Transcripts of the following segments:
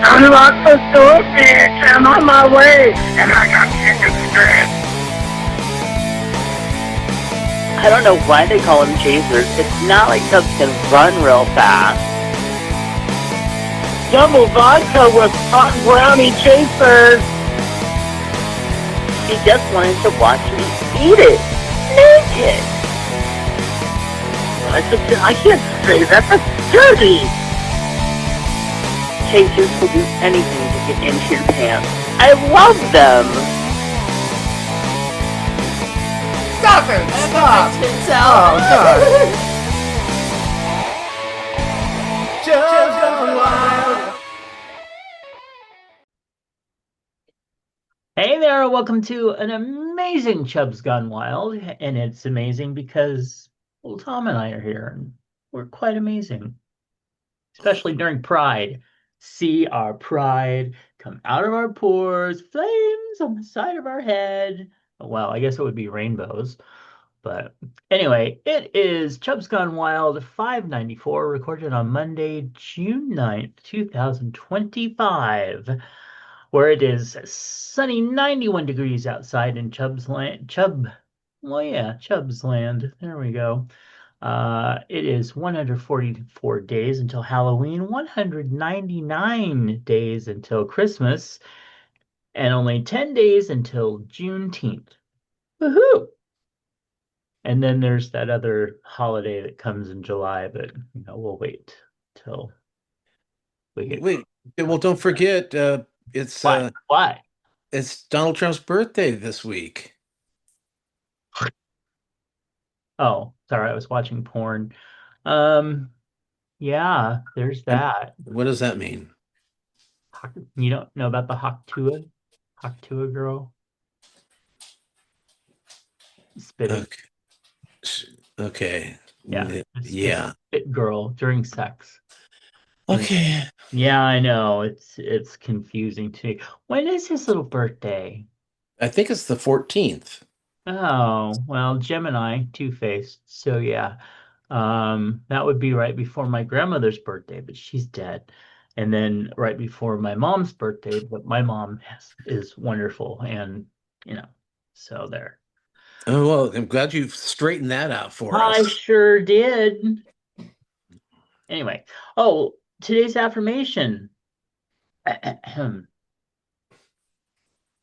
Unlock the door, bitch. I'm on my way, and I got chicken strips. I don't know why they call them chasers. It's not like Chubs can run real fast. Double vodka with hot brownie chasers. She just wanted to watch me eat it. Naked. I can't say that. That's dirty. Chasers will do anything to get into your pants. I love them. Stop it! Stop! Oh, God! Chubs Gone Wild! Hey there, welcome to an amazing Chubs Gone Wild. And it's amazing because, well, Tom and I are here, and we're quite amazing. Especially during Pride. See our pride come out of our pores, flames on the side of our head. Well, I guess it would be rainbows. But anyway, it is Chubs Gone Wild 594, recorded on Monday, June 9th, 2025, where it is sunny 91 degrees outside in Chubs Land. Chubs Land. There we go. It is 144 days until Halloween, 199 days until Christmas, and only 10 days until Juneteenth. Woohoo! And then there's that other holiday that comes in July, but we'll wait till we get. Wait, well, don't forget, it's Why? it's Donald Trump's birthday this week. Oh, sorry, I was watching porn. Yeah, there's that. What does that mean? You don't know about the Haktua girl? Spitting. Okay. Yeah. Yeah. Spit girl during sex. Okay. Yeah, I know. It's confusing to me. When is his little birthday? I think it's the 14th. Oh, well, Gemini, two-faced. So yeah. That would be right before my grandmother's birthday, but she's dead. And then right before my mom's birthday, but my mom is wonderful, and so there. Oh, well, I'm glad you've straightened that out for I us. sure did. Anyway, today's affirmation.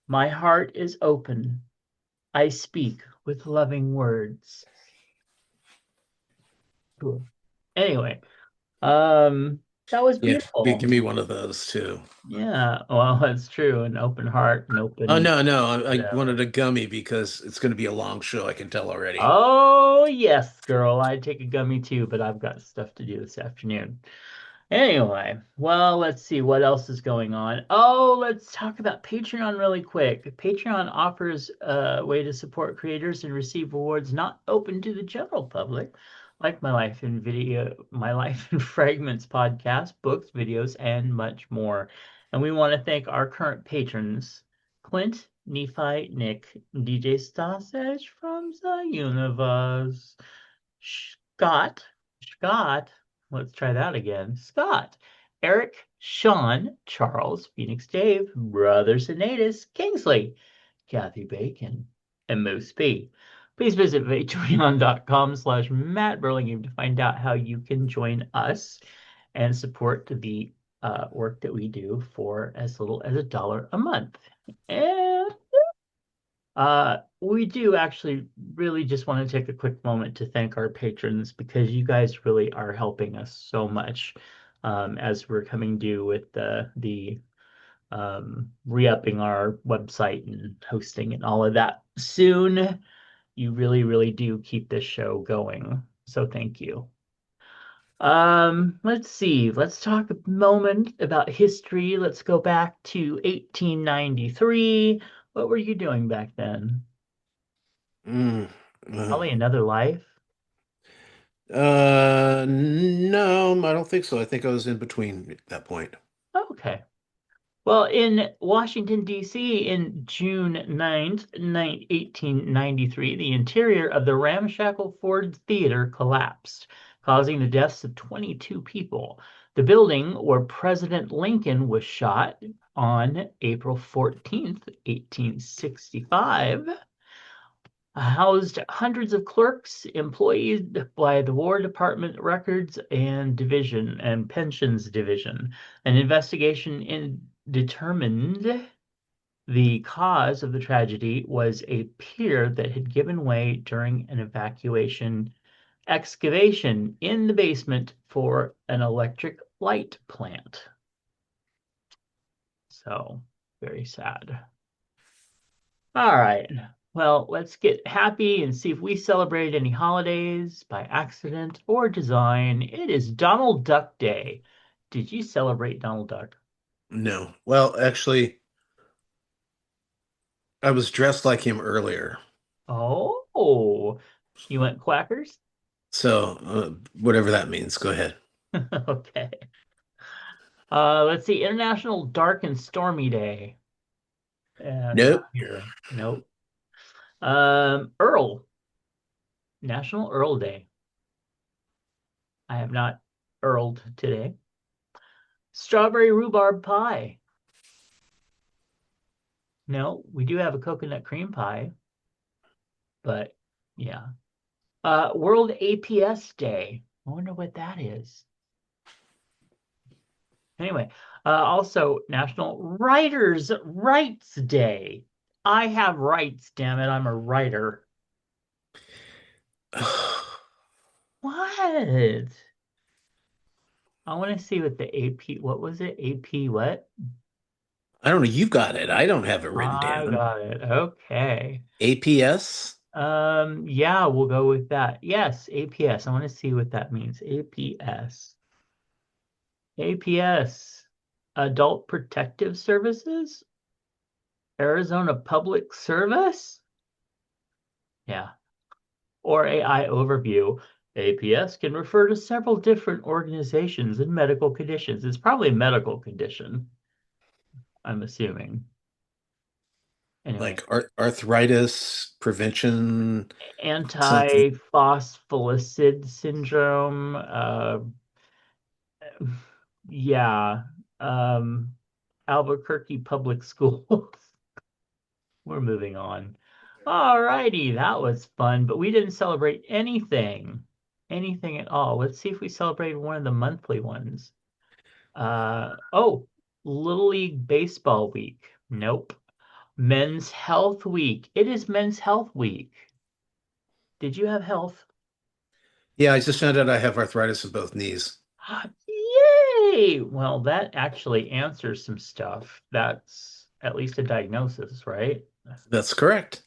My heart is open. I speak with loving words. Cool. Anyway, that was Yeah, beautiful. give me one of those too. Yeah, well, that's true. An open heart, an open. Oh, no, I wanted a gummy because it's going to be a long show. I can tell already. Oh, yes, girl. I'd take a gummy too, but I've got stuff to do this afternoon. Anyway, well, let's see what else is going on. Oh, let's talk about Patreon really quick. Patreon offers a way to support creators and receive awards not open to the general public, like My Life in Fragments podcast, books, videos, and much more. And we want to thank our current patrons, Clint, Nephi, Nick, DJ Stasage from the Universe, Scott, let's try that again. Scott, Eric, Sean, Charles, Phoenix Dave, Brothers Anatus, Kingsley, Kathy Bacon, and Moose P. Please visit patreon.com/Matt Burlingame to find out how you can join us and support the work that we do for as little as $1 a month. And we do actually really just want to take a quick moment to thank our patrons, because you guys really are helping us so much as we're coming due with the re-upping our website and hosting and all of that soon. You really, really do keep this show going. So thank you. Let's see. Let's talk a moment about history. Let's go back to 1893. What were you doing back then? Probably another life. No, I don't think so. I think I was in between at that point. Okay. Well, in Washington, D.C., in June 9th, 1893, the interior of the ramshackle Ford Theater collapsed, causing the deaths of 22 people. The building where President Lincoln was shot on April 14th, 1865, housed hundreds of clerks employed by the War Department Records and Division and Pensions Division. An investigation determined the cause of the tragedy was a pier that had given way during an excavation in the basement for an electric light plant. So, very sad. All right. Well, let's get happy and see if we celebrate any holidays by accident or design. It is Donald Duck Day. Did you celebrate Donald Duck? No. Well, actually, I was dressed like him earlier. Oh, you went quackers? So, whatever that means, go ahead. Okay. Let's see. International Dark and Stormy Day. Not Nope. here. Nope. Earl. National Earl Day. I have not earled today. Strawberry rhubarb pie. No, we do have a coconut cream pie, but yeah. World APS Day. I wonder what that is. Anyway, also National Writers' Rights Day. I have rights, damn it. I'm a writer. What? I want to see what the AP, what was it? AP what? I don't know. You've got it. I don't have it written I down. got it. Okay. APS? Yeah, we'll go with that. Yes, APS. I want to see what that means. APS. APS. Adult Protective Services? Arizona Public Service? Yeah. Or AI Overview. APS can refer to several different organizations and medical conditions. It's probably a medical condition, I'm assuming. Anyway, Like arthritis prevention, something. antiphospholipid syndrome. Yeah. Albuquerque Public Schools. We're moving on. All righty, that was fun, but we didn't celebrate anything at all. Let's see if we celebrated one of the monthly ones. Oh, Little League Baseball Week. Nope. Men's Health Week. It is Men's Health Week. Did you have health? Yeah, I just found out I have arthritis in both knees. Yay! Well, that actually answers some stuff. That's at least a diagnosis, right? That's correct.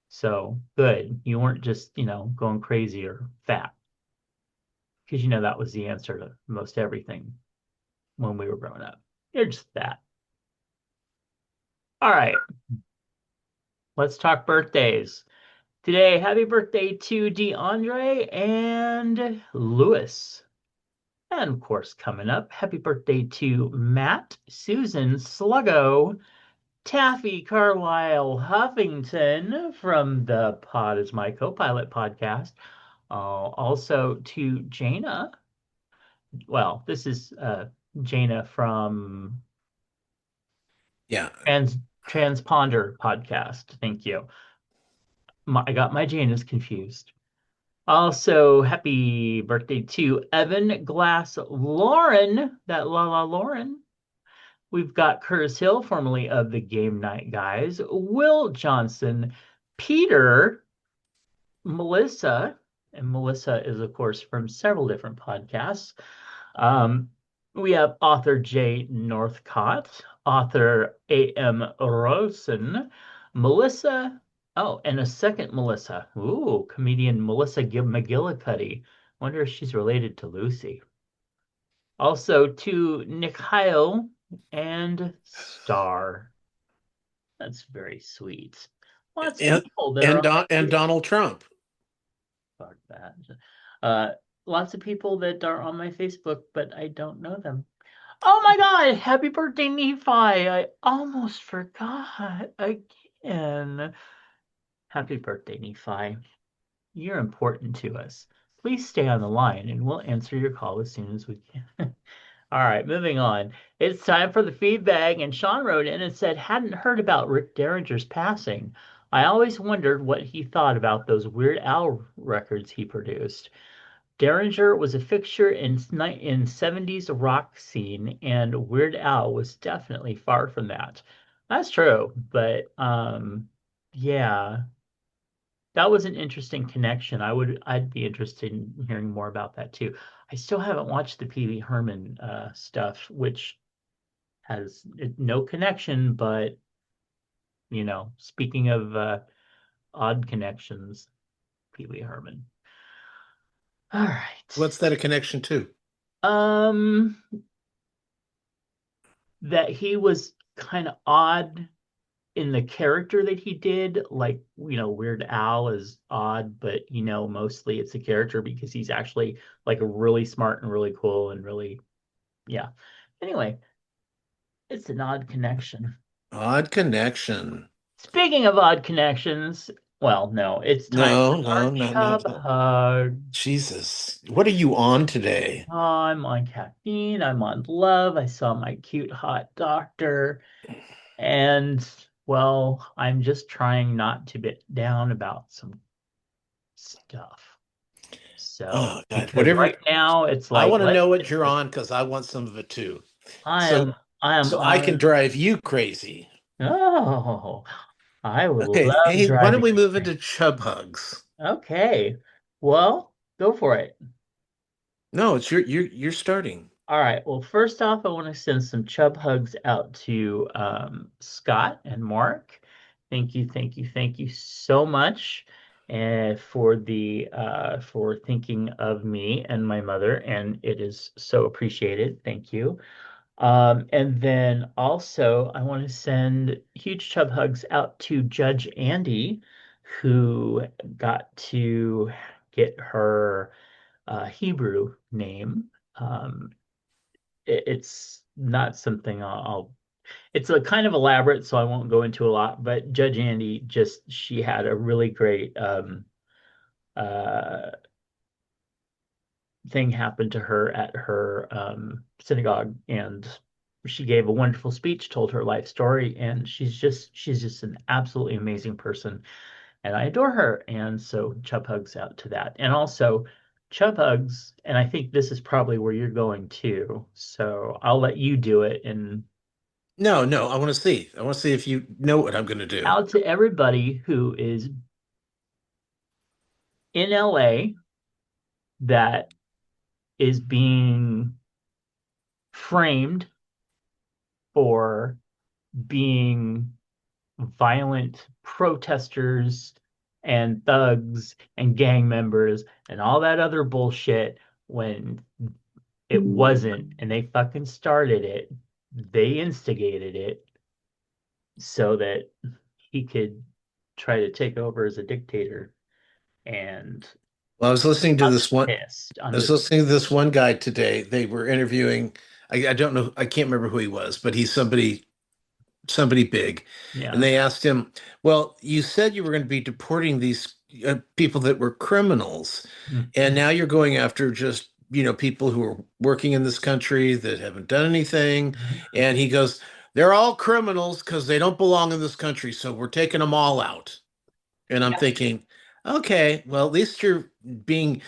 So good. You weren't just, going crazy or fat. Because that was the answer to most everything when we were growing up. You're just fat. All right. Let's talk birthdays. Today, happy birthday to DeAndre and Lewis. And of course, coming up, happy birthday to Matt, Susan, Sluggo, Taffy, Carlisle, Huffington from the Pod is My Co-Pilot podcast. Also to Jana. Well, this is Jana from Yeah. Transponder podcast. Thank you. I got my Janas confused. Also, happy birthday to Evan Glass Lauren, that La Lauren. We've got Curtis Hill, formerly of the Game Night Guys, Will Johnson, Peter, Melissa, and Melissa is, of course, from several different podcasts. We have author Jay Northcott, author A.M. Rosen, Melissa. Oh, and a second Melissa. Ooh, comedian Melissa McGillicuddy. Wonder if she's related to Lucy. Also to Nikhail and Star. That's very sweet. Lots of And people that are on my and Donald Trump. fuck that. Lots of people that are on my Facebook, but I don't know them. Oh my God! Happy birthday, Nephi! I almost forgot again. Happy birthday, Nephi. You're important to us. Please stay on the line and we'll answer your call as soon as we can. All right, moving on. It's time for the feedback, and Sean wrote in and said, hadn't heard about Rick Derringer's passing. I always wondered what he thought about those Weird Al records he produced. Derringer was a fixture in 70s rock scene, and Weird Al was definitely far from that. That's true, but yeah, that was an interesting connection. I'd be interested in hearing more about that too. I still haven't watched the Pee Wee Herman stuff, which has no connection, but speaking of odd connections, Pee Wee Herman. All right. What's that a connection to? Um, that he was kind of odd in the character that he did. Like, Weird Al is odd, but mostly it's a character because he's actually like really smart and really cool and really, yeah. Anyway, it's an odd connection. Odd connection. Speaking of odd connections, well, no, it's time No, for our no, not not Chub not. Hug. Jesus. What are you on today? I'm on caffeine. I'm on love. I saw my cute, hot doctor. And, well, I'm just trying not to get down about some stuff. So, Oh God, because whatever. right now it's I like, want to let's know what get you're this. on because I want some of it too. I So am, I am so I can honored. drive you crazy. Oh, I would Okay. love Hey, why don't driving we you move crazy. into chub hugs? Okay. Well, go for it. No, it's you're starting. All right. Well, first off, I want to send some chub hugs out to Scott and Mark. Thank you, thank you, thank you so much for thinking of me and my mother, and it is so appreciated. Thank you. And then also, I want to send huge chub hugs out to Judge Andy, who got to get her Hebrew name. Um, it's not something it's a kind of elaborate, so I won't go into a lot, but Judge Andy she had a really great uh thing happen to her at her synagogue, and she gave a wonderful speech, told her life story, and she's just an absolutely amazing person, and I adore her. And so chub hugs out to that. And also chub hugs, and I think this is probably where you're going too. So I'll let you do it. And No, no, I want to see. I want to see if you know what I'm going to do. out to everybody who is in LA that is being framed for being violent protesters and thugs and gang members and all that other bullshit when it wasn't, and they fucking started it. They instigated it so that he could try to take over as a dictator. And Well, I was listening to I'm this just one. pissed. I I'm was just listening to this one guy today. They were interviewing. I don't know. I can't remember who he was, but he's somebody big, and yeah. they asked him, "Well, you said you were going to be deporting these people that were criminals, and Mhm. now you're going after just people who are working in this country that haven't done anything." Mhm. And he goes, "They're all criminals because they don't belong in this country, so we're taking them all out." And I'm Yeah. thinking, okay, well, at least you're being,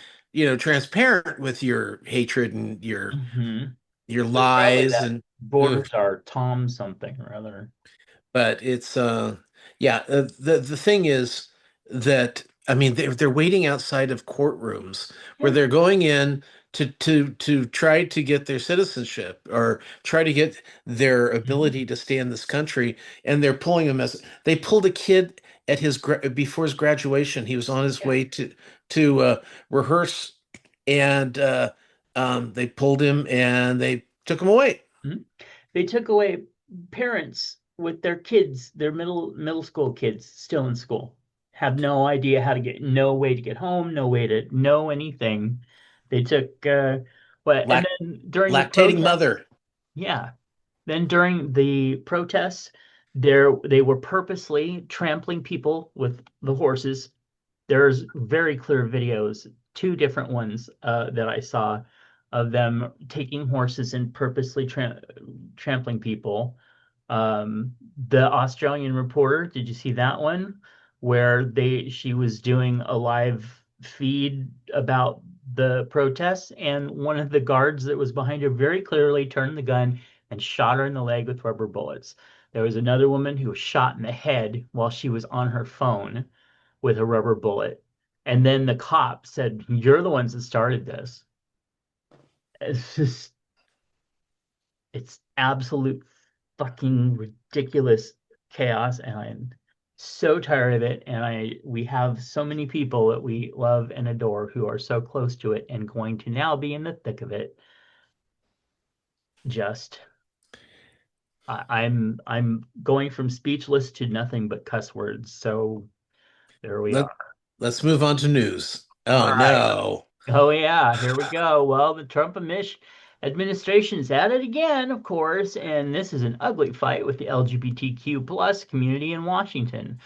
transparent with your hatred and Mhm. your But probably lies that and. borders are Tom something or other. But it's yeah, the thing is that I mean they're waiting outside of courtrooms where Yeah. they're going in to try to get their citizenship or try to get their Mhm. ability to stay in this country, and they're pulling him as they pulled a kid at before his graduation. He was on his Yeah. way to rehearse, and they pulled him and they took him away. Mhm. They took away parents with their kids, their middle school kids still in school, have no idea how to get, no way to get home, no way to know anything. They took what, and Lac then during the Lactating protest, mother. yeah, then during the protests, they were purposely trampling people with the horses. There's very clear videos, two different ones that I saw of them taking horses and purposely trampling people. The Australian reporter, did you see that one? Where she was doing a live feed about the protests, and one of the guards that was behind her very clearly turned the gun and shot her in the leg with rubber bullets. There was another woman who was shot in the head while she was on her phone with a rubber bullet. And then the cop said, "You're the ones that started this." It's just, it's absolute fucking ridiculous chaos, and I'm so tired of it. And we have so many people that we love and adore who are so close to it and going to now be in the thick of it. Just, I'm going from speechless to nothing but cuss words. So there we Let are. let's move on to news. All Oh right. no. Oh yeah, here we go. Well, the administration's at it again, of course, and this is an ugly fight with the LGBTQ plus community in Washington.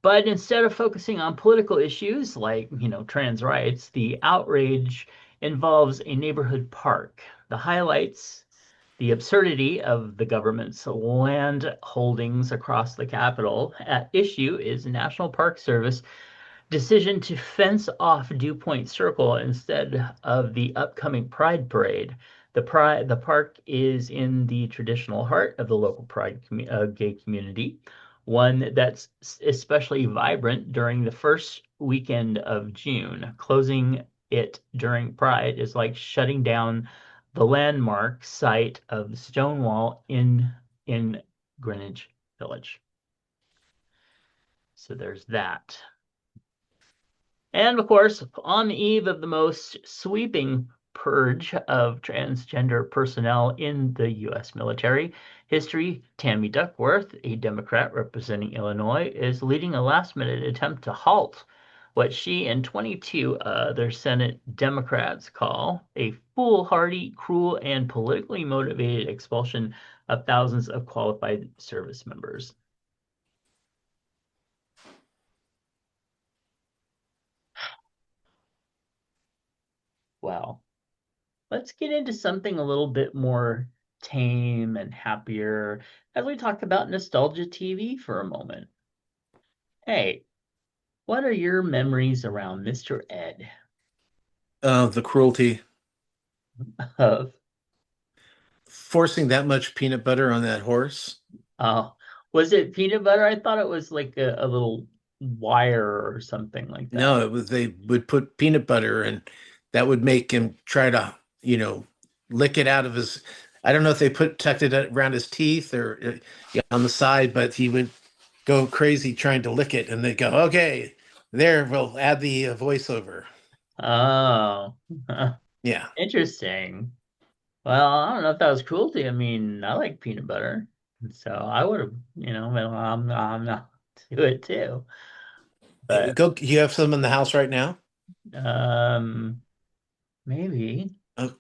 But instead of focusing on political issues like, trans rights, the outrage involves a neighborhood park. The highlights the absurdity of the government's land holdings across the Capitol. At issue is National Park Service decision to fence off Dew Point Circle instead of the upcoming Pride Parade. The park is in the traditional heart of the local gay community, one that's especially vibrant during the first weekend of June. Closing it during Pride is like shutting down the landmark site of Stonewall in Greenwich Village. So there's that. And of course, on the eve of the most sweeping purge of transgender personnel in the U.S. military history, Tammy Duckworth, a Democrat representing Illinois, is leading a last-minute attempt to halt what she and 22 other Senate Democrats call a foolhardy, cruel, and politically motivated expulsion of thousands of qualified service members. Wow. Let's get into something a little bit more tame and happier as we talk about nostalgia TV for a moment. Hey, what are your memories around Mr. Ed? The cruelty. Of, Forcing that much peanut butter on that horse. oh, was it peanut butter? I thought it was like a little wire or something like that. No, it was they would put peanut butter and that would make him try to, lick it out of his. I don't know if they tucked it around his teeth or yeah, on the side, but he would go crazy trying to lick it, and they go, "Okay, there, we'll add the voiceover." Oh, Yeah. interesting. Well, I don't know if that was cruelty. I mean, I like peanut butter, so I would have, well, I'm not do it too. But Go. You have some in the house right now. um, maybe.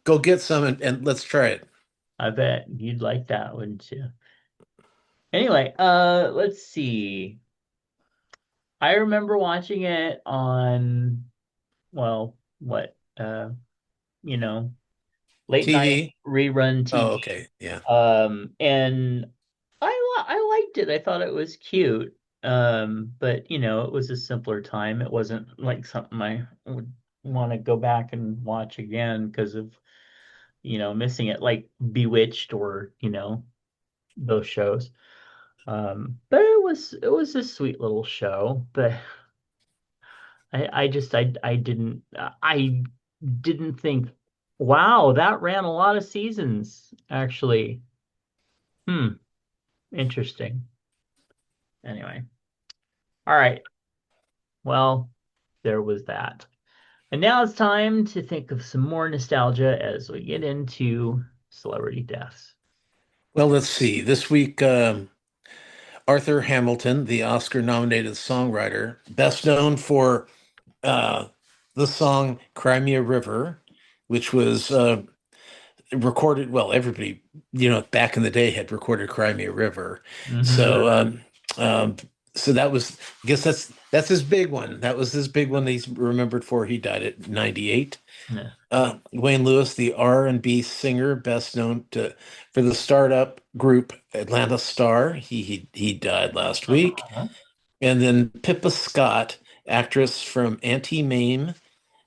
Go get some and let's try it. I bet you'd like that, wouldn't you? Anyway, let's see. I remember watching it on, well, what, you know, late night TV. rerun Oh, TV. okay. Yeah. And I liked it. I thought it was cute. But it was a simpler time. It wasn't like something I would want to go back and watch again because of, missing it, like Bewitched or, those shows. But it was a sweet little show, but I didn't think, wow, that ran a lot of seasons, actually. Hmm, interesting. Anyway. All right. Well, there was that. And now it's time to think of some more nostalgia as we get into celebrity deaths. Well, let's see. This week, Arthur Hamilton, the Oscar-nominated songwriter, best known for uh, the song "Crimea River," which was recorded. Well, everybody, back in the day had recorded "Crimea River." Mm-hmm. So um, So that was, I guess that's his big one. That was his big one that he's remembered for. He died at 98. Yeah. Wayne Lewis, the R&B singer, best known for the startup group Atlanta Star. He died last week. Uh-huh. And then Pippa Scott, actress from Auntie Mame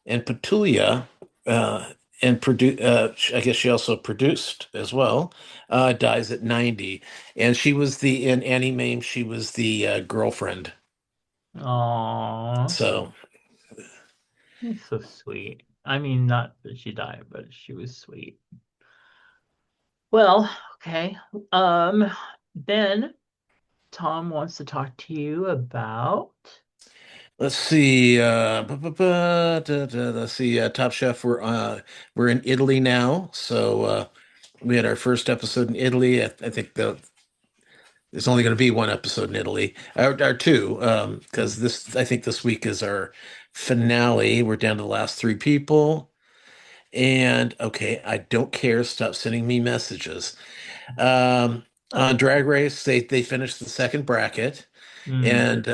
and Petulia, uh, I guess she also produced as well. Dies at 90, and she was in Annie Mame. She was the girlfriend. Aw, So he's so sweet. I mean, not that she died, but she was sweet. Well, okay. Then Tom wants to talk to you about. let's see. Let's see. Top Chef. We're in Italy now. So we had our first episode in Italy. I think there's only going to be one episode in Italy, or two, because I think this week is our finale. We're down to the last three people. And okay, I don't care. Stop sending me messages. On Drag Race, they finished the second bracket, Hmm. and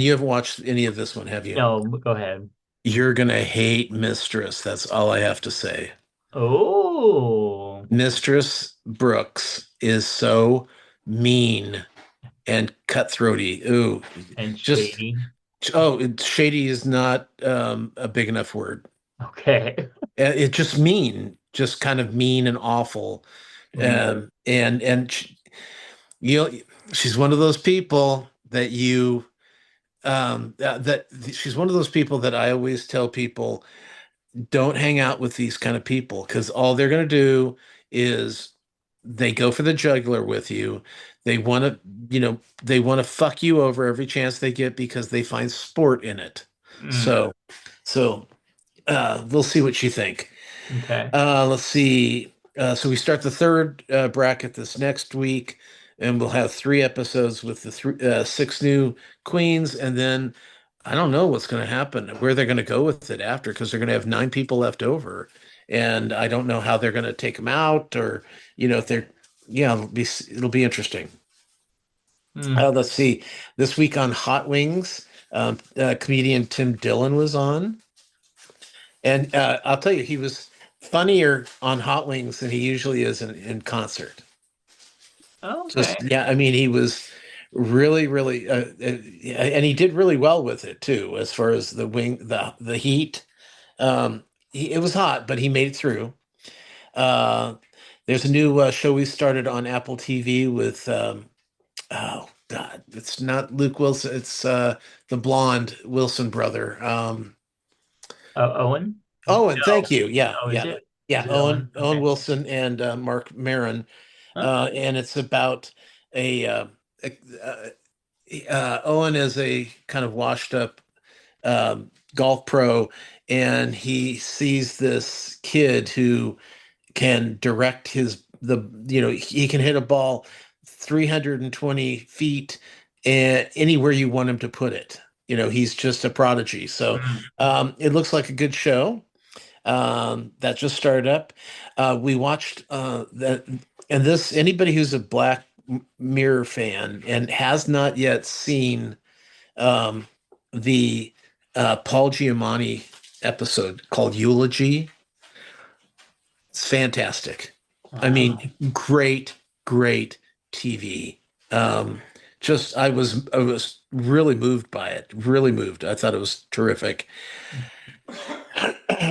you haven't watched any of this one, have you? No, go ahead. You're gonna hate Mistress. That's all I have to say. Oh, Mistress Brooks is so mean and cutthroaty. Ooh, and just shady. shady is not a big enough word. Okay. It's just mean, just kind of mean and awful. Hmm. And you know, she's one of those people that she's one of those people that I always tell people don't hang out with these kind of people because all they're going to do is they go for the jugular with you. They want to, they want to fuck you over every chance they get because they find sport in it. Hmm. So we'll see what you think. Okay. Let's see. So we start the third bracket this next week, and we'll have three episodes with the six new queens, and then I don't know what's going to happen, where they're going to go with it after, because they're going to have nine people left over, and I don't know how they're going to take them out, or if they're, yeah, it'll be interesting. Hmm. Let's see. This week on Hot Wings, comedian Tim Dillon was on. And I'll tell you, he was funnier on Hot Wings than he usually is in concert. Okay. Just, yeah, I mean, he was really, really, and he did really well with it too, as far as the heat. It was hot, but he made it through. Uh, there's a new show we started on Apple TV with, oh God, it's not Luke Wilson, it's the blonde Wilson brother. Owen? Owen, thank No. you. Yeah, Oh, is yeah, it? yeah. Is it Owen, Owen? Owen Okay. Wilson and Mark Maron, Huh? and it's about a, a Owen is a kind of washed up golf pro, and he sees this kid who can direct he can hit a ball 320 feet anywhere you want him to put it. He's just a prodigy. So Hmm. it looks like a good show that just started up. We watched that, and this anybody who's a Black Mirror fan and has not yet seen um, the Paul Giamatti episode called Eulogy. It's fantastic. I Wow. mean, great, great TV. Um, just I was really moved by it. Really moved. I thought it was terrific.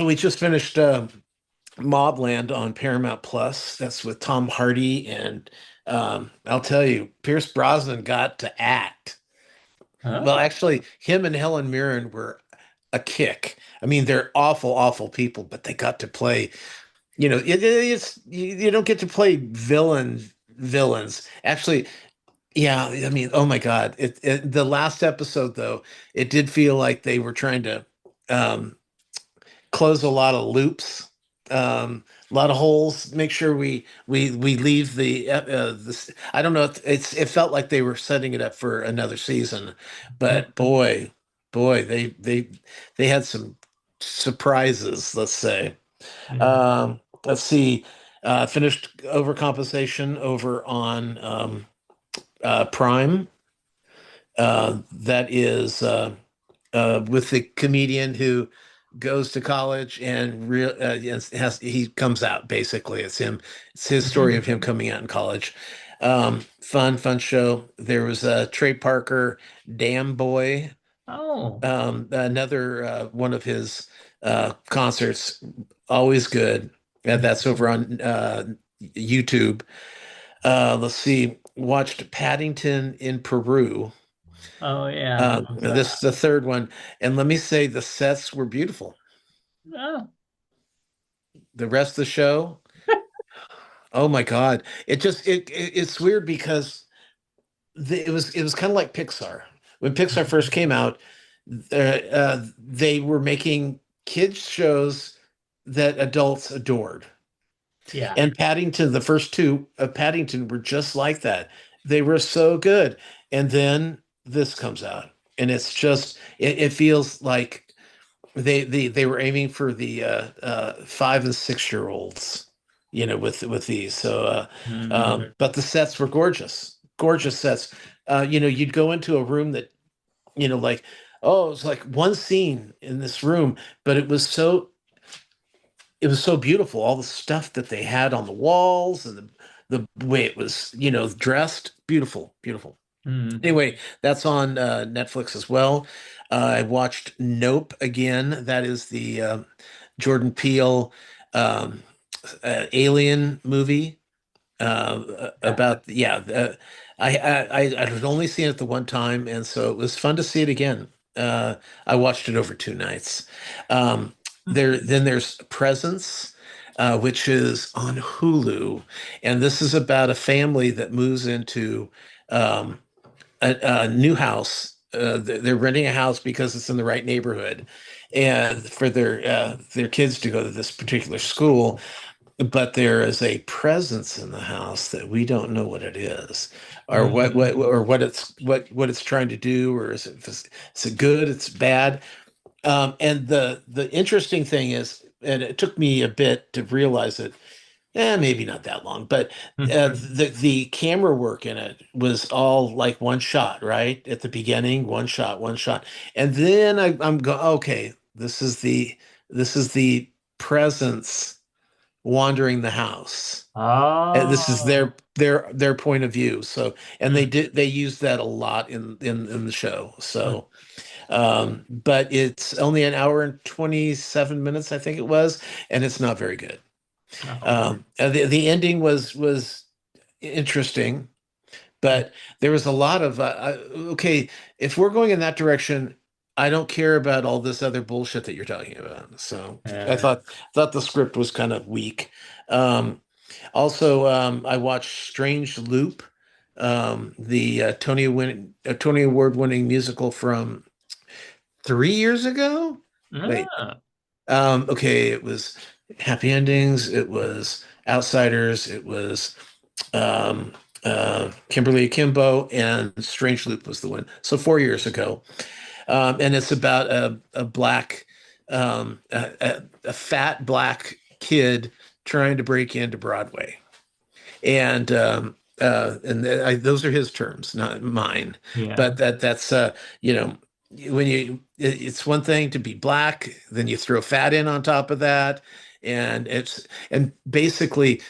We just finished Mobland on Paramount Plus. That's with Tom Hardy, and I'll tell you, Pierce Brosnan got to act. Well, Oh. actually, him and Helen Mirren were a kick. I mean, they're awful, awful people, but they got to play. You don't get to play villains. Actually, yeah. I mean, oh my God, the last episode though, it did feel like they were trying to um, close a lot of loops, a lot of holes. Make sure we leave this. I don't know. It felt like they were setting it up for another season, but boy, they had some surprises. Let's say. Yeah. Let's see. Finished overcompensation over on Prime. that is with the comedian who goes to college and he comes out basically. It's him. It's his story of him coming out in college. Fun show. There was Trey Parker, Damn Boy, Oh, another one of his concerts. Always good. That's over on YouTube. Let's see. Watched Paddington in Peru. oh yeah. How was This that? is the third one, and let me say the sets were beautiful. Oh, The rest of the show, oh my God, it's weird because it was kind of like Pixar. When Pixar first came out, they were making kids shows that adults adored. yeah. And Paddington, the first two of Paddington were just like that. They were so good. And then this comes out, and it's just it feels like they were aiming for the 5 and 6 year olds, with these. So, Mm. but the sets were gorgeous, gorgeous sets. You'd go into a room that, like, oh, it was like one scene in this room, but it was so beautiful. All the stuff that they had on the walls and the way it was, dressed, beautiful, beautiful. Mm. Anyway, that's on Netflix as well. I watched Nope again. That is the Jordan Peele um, alien movie Yeah. about, yeah. I had only seen it the one time, and so it was fun to see it again. I watched it over 2 nights. Um, then there's Presence, which is on Hulu, and this is about a family that moves into um, a new house. They're renting a house because it's in the right neighborhood, and for their kids to go to this particular school. But there is a presence in the house that we don't know what it is, or what it's trying to do, or is it good? It's bad. And the interesting thing is, and it took me a bit to realize it. Maybe not that long, but the camera work in it was all like one shot, right? At the beginning, one shot, and then I'm go okay. This is the presence wandering the house. And this is Oh. their point of view. So, and they used that a lot in the show. So, but it's only an hour and 27 minutes, I think it was, and it's not very good. Oh. The ending was interesting, but there was a lot of okay, if we're going in that direction, I don't care about all this other bullshit that you're talking about. So I Yeah. thought the script was kind of weak. Also, I watched Strange Loop, the Tony Award winning musical from 3 years ago. Wait, Ah. okay, it was Happy Endings, it was Outsiders, it was um, Kimberly Akimbo, and Strange Loop was the one. So 4 years ago, and it's about a black, a fat black kid trying to break into Broadway, and those are his terms, not mine. Yeah. But that's you know when it's one thing to be black, then you throw fat in on top of that, and basically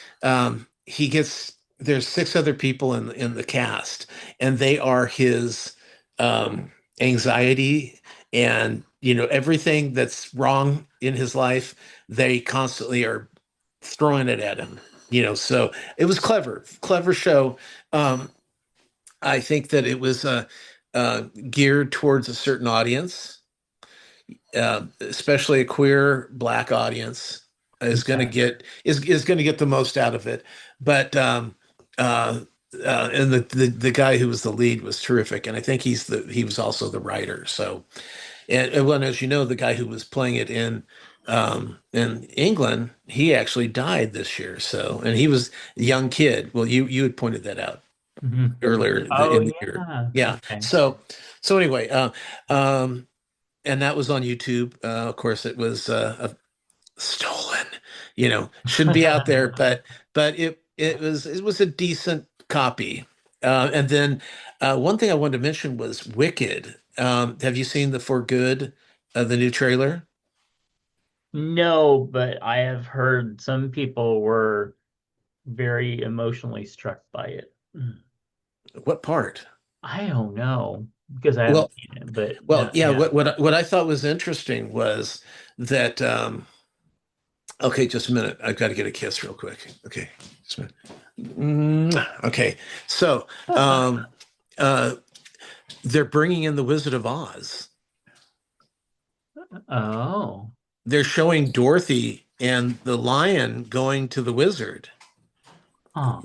he gets there's 6 other people in the cast, and they are his anxiety and everything that's wrong in his life. They constantly are throwing it at him. So it was clever show. Um, I think that it was geared towards a certain audience, especially a queer black audience is going to Okay. is going to get the most out of it. But uh, and the guy who was the lead was terrific, and I think he was also the writer. So and well, as you know, the guy who was playing it in England, he actually died this year. So, and he was a young kid. Well, you had pointed that out Mhm. earlier Oh in the year. yeah. Yeah. Okay. So anyway, um, and that was on YouTube. Of course, it was stolen. Shouldn't be out there, but it was a decent copy. And then one thing I wanted to mention was Wicked. Have you seen the For Good, the new trailer? No, but I have heard some people were very emotionally struck by it. What part? I don't know because I haven't Well, seen it, but well, yeah. yeah. What I thought was interesting was that. Okay, just a minute. I've got to get a kiss real quick. Okay, just a minute. Okay, so uh, they're bringing in the Wizard of Oz. Oh. They're showing Dorothy and the lion going to the wizard. Oh.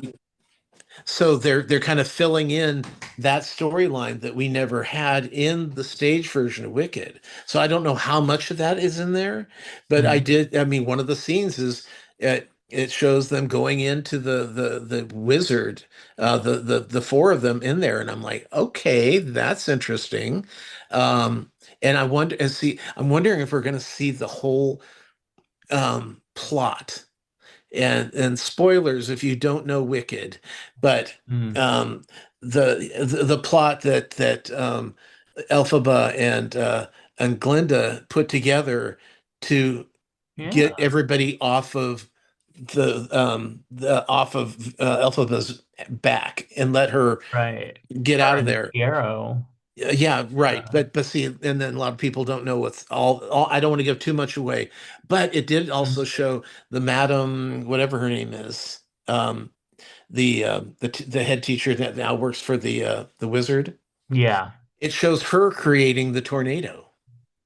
So they're kind of filling in that storyline that we never had in the stage version of Wicked. So I don't know how much of that is in there, but I Hmm. did. I mean, one of the scenes is it shows them going into the wizard, the four of them in there, and I'm like, okay, that's interesting. And I wonder, and see, I'm wondering if we're going to see the whole plot and spoilers if you don't know Wicked, but Hmm. um, the plot that Elphaba and Glinda put together to get Yeah. everybody off of the off of Elphaba's back and let her Right. get out Her of and there. Piero. Yeah, right. Uh, But see, and then a lot of people don't know what's all. I don't want to give too much away, but it did also show the madam, whatever her name is, the head teacher that now works for the wizard. yeah. It shows her creating the tornado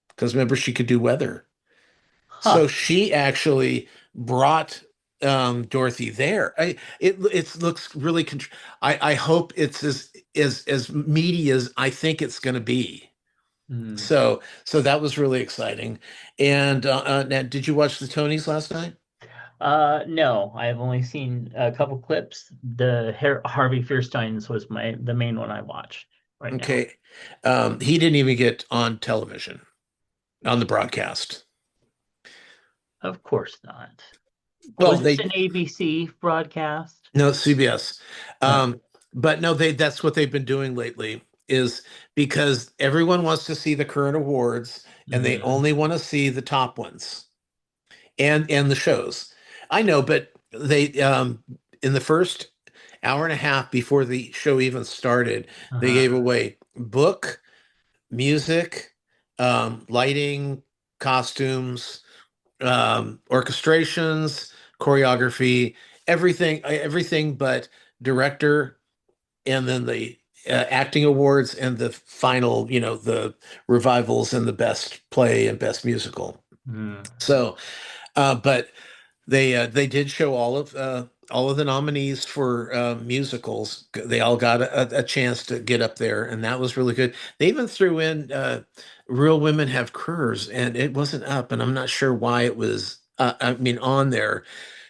because remember she could do weather, so Huh. she actually brought Dorothy there. It looks really. I hope it's as meaty as I think it's going to be. Hmm. So that was really exciting. And now, did you watch the Tonys last night? No, I've only seen a couple clips. Harvey Fierstein's was the main one I watched right now. Okay. He didn't even get on television on the broadcast. Of course not. Well, Was this they an ABC broadcast? no CBS. Uh, But no, that's what they've been doing lately is because everyone wants to see the current awards and they mhm. only want to see the top ones and the shows. I know, but they in the first hour and a half before the show even started, they Uh-huh. gave away book, music, lighting, costumes, orchestrations, choreography, everything but director, and then the acting awards and the final, the revivals and the best play and best musical. Mm. So, but they did show all of the nominees for musicals. They all got a chance to get up there, and that was really good. They even threw in "Real Women Have Curves," and it wasn't up, and I'm not sure why it was. I mean, on there.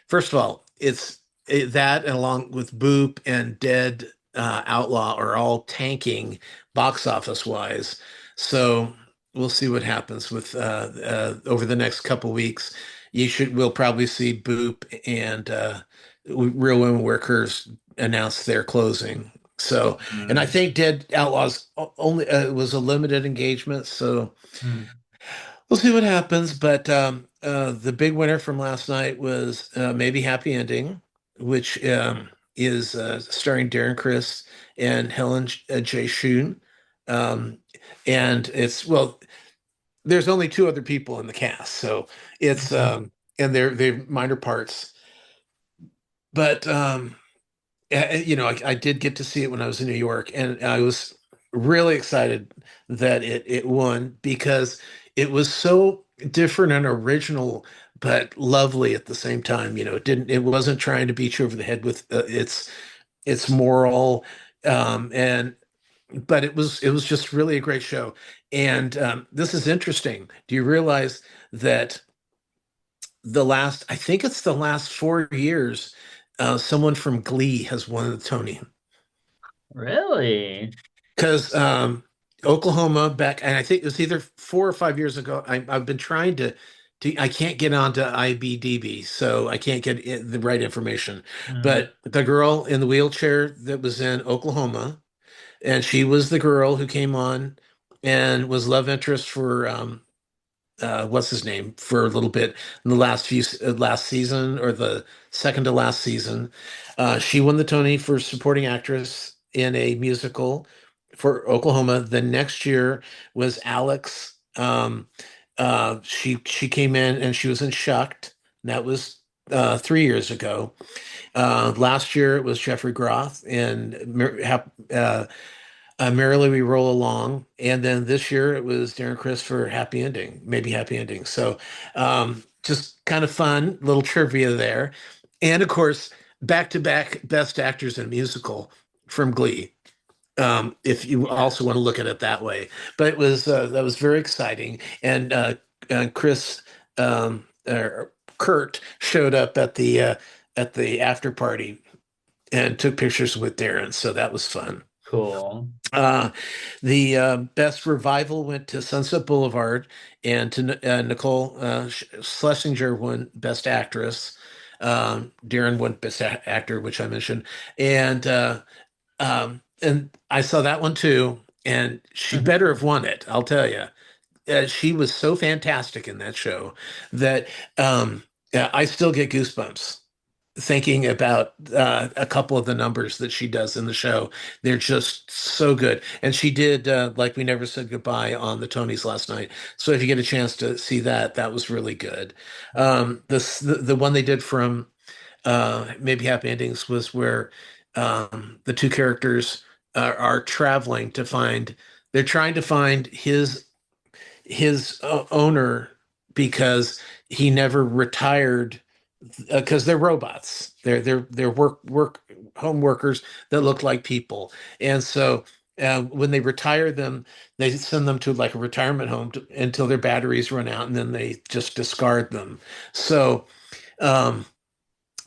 First of all, that, and along with Boop and Dead Outlaw, are all tanking box office wise. So we'll see what happens with over the next couple weeks. We'll probably see Boop and Real Women Wear Curves announce their closing. So, and I Mm. think Dead Outlaws only was a limited engagement. So Mm. we'll see what happens. But the big winner from last night was Maybe Happy Ending, which is starring Darren Criss and Helen J. Shun. Um, and well, there's only two other people in the cast, so it's Mhm. and they're minor parts. But I did get to see it when I was in New York, and I was really excited that it won because it was so different and original, but lovely at the same time. It wasn't trying to beat you over the head with its moral, and but it was just really a great show. And this is interesting. Do you realize that I think it's the last 4 years, someone from Glee has won the Tony? Really? Because Oklahoma back, and I think it was either 4 or 5 years ago. I've been trying to I can't get onto IBDB, so I can't get the right information. Mm. But the girl in the wheelchair that was in Oklahoma, and she was the girl who came on and was love interest for what's his name for a little bit in the last season or the second to last season. She won the Tony for supporting actress in a musical for Oklahoma. The next year was Alex. She came in and she was in Shucked. That was 3 years ago. Last year it was Jeffrey Groth in Merrily We Roll Along, and then this year it was Darren Criss for Happy Ending, maybe Happy Ending. So just kind of fun little trivia there, and of course back to back Best Actors in a Musical from Glee. If you Yeah. also want to look at it that way, but that was very exciting, and Chris or Kurt showed up at the after party and took pictures with Darren, so that was fun. Cool. Uh, the best revival went to Sunset Boulevard, and to Nicole Schlesinger won Best Actress. Darren won Best Actor, which I mentioned, and I saw that one too. And she better have won it, I'll tell you. She was so fantastic in that show that yeah, I still get goosebumps thinking about a couple of the numbers that she does in the show. They're just so good. And she did Like We Never Said Goodbye on the Tonys last night. So if you get a chance to see that, that was really good. The one they did from Maybe Happy Endings was where the two characters are traveling to find. They're trying to find his owner because he never retired because they're robots. They're work home workers that look like people, and so when they retire them, they send them to like a retirement home until their batteries run out, and then they just discard them. So um,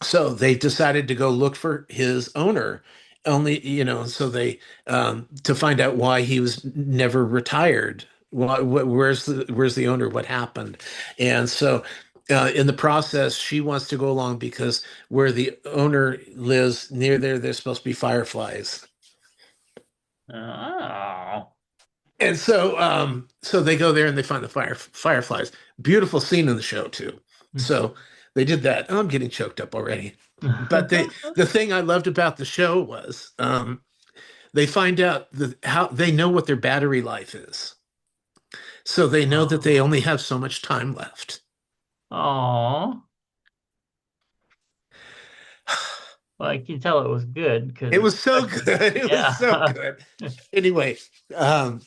so they decided to go look for his owner. Only, so they to find out why he was never retired. Where's the owner? What happened? And so in the process, she wants to go along because where the owner lives near there, there's supposed to be fireflies. Oh. And so they go there and they find the fireflies. Beautiful scene in the show too. So they did that. Oh, I'm getting choked up already. But the thing I loved about the show was they find out how they know what their battery life is. So they know that they only have so much time left. Oh. Well, I can tell it was good because It it's was so good. It was so yeah. good. Anyway,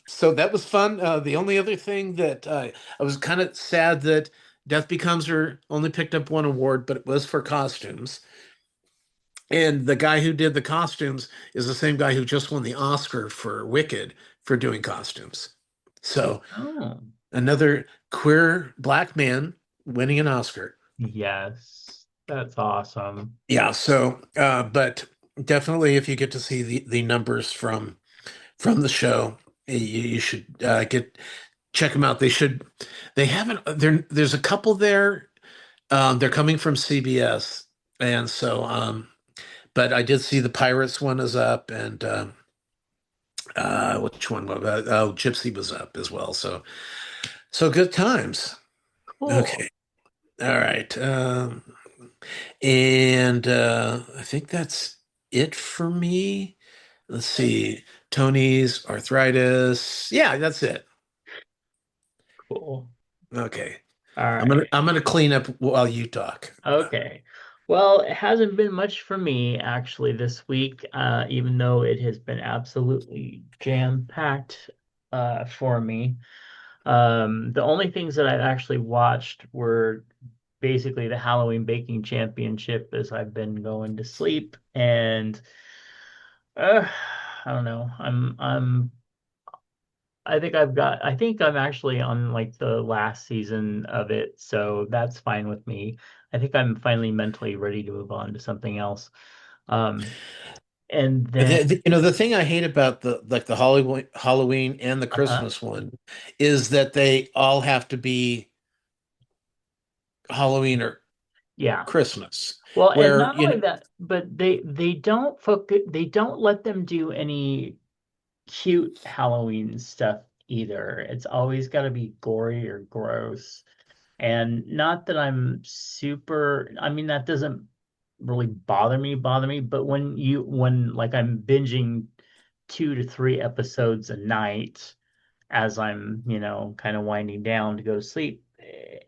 so that was fun. The only other thing that I was kind of sad that Death Becomes Her only picked up one award, but it was for costumes. And the guy who did the costumes is the same guy who just won the Oscar for Wicked for doing costumes. So Oh. another queer black man winning an Oscar. Yes. That's awesome. Yeah, so but definitely if you get to see the numbers from the show, you should get check them out. They haven't there's a couple there. They're coming from CBS, and so but I did see the Pirates one is up, and which one was oh, Gypsy was up as well. So good times. Cool. Okay. All right. And I think that's it for me. Let's see. Tony's arthritis. Yeah, that's it. Cool. Okay. All I'm gonna right. I'm gonna clean up while you talk. Okay. Well, it hasn't been much for me actually this week, even though it has been absolutely jam-packed for me. The only things that I've actually watched were basically the Halloween Baking Championship as I've been going to sleep, and uh, I don't know. I think I'm actually on like the last season of it, so that's fine with me. I think I'm finally mentally ready to move on to something else. Um, and then, The thing I hate about the Halloween and the uh-huh. Christmas one is that they all have to be Halloween or Yeah. Christmas, Well, and where not only that, but they don't let them do any cute Halloween stuff either. It's always got to be gory or gross. And not that I'm super, I mean, that doesn't really bother me, but when like I'm binging 2 to 3 episodes a night as I'm, kind of winding down to go to sleep,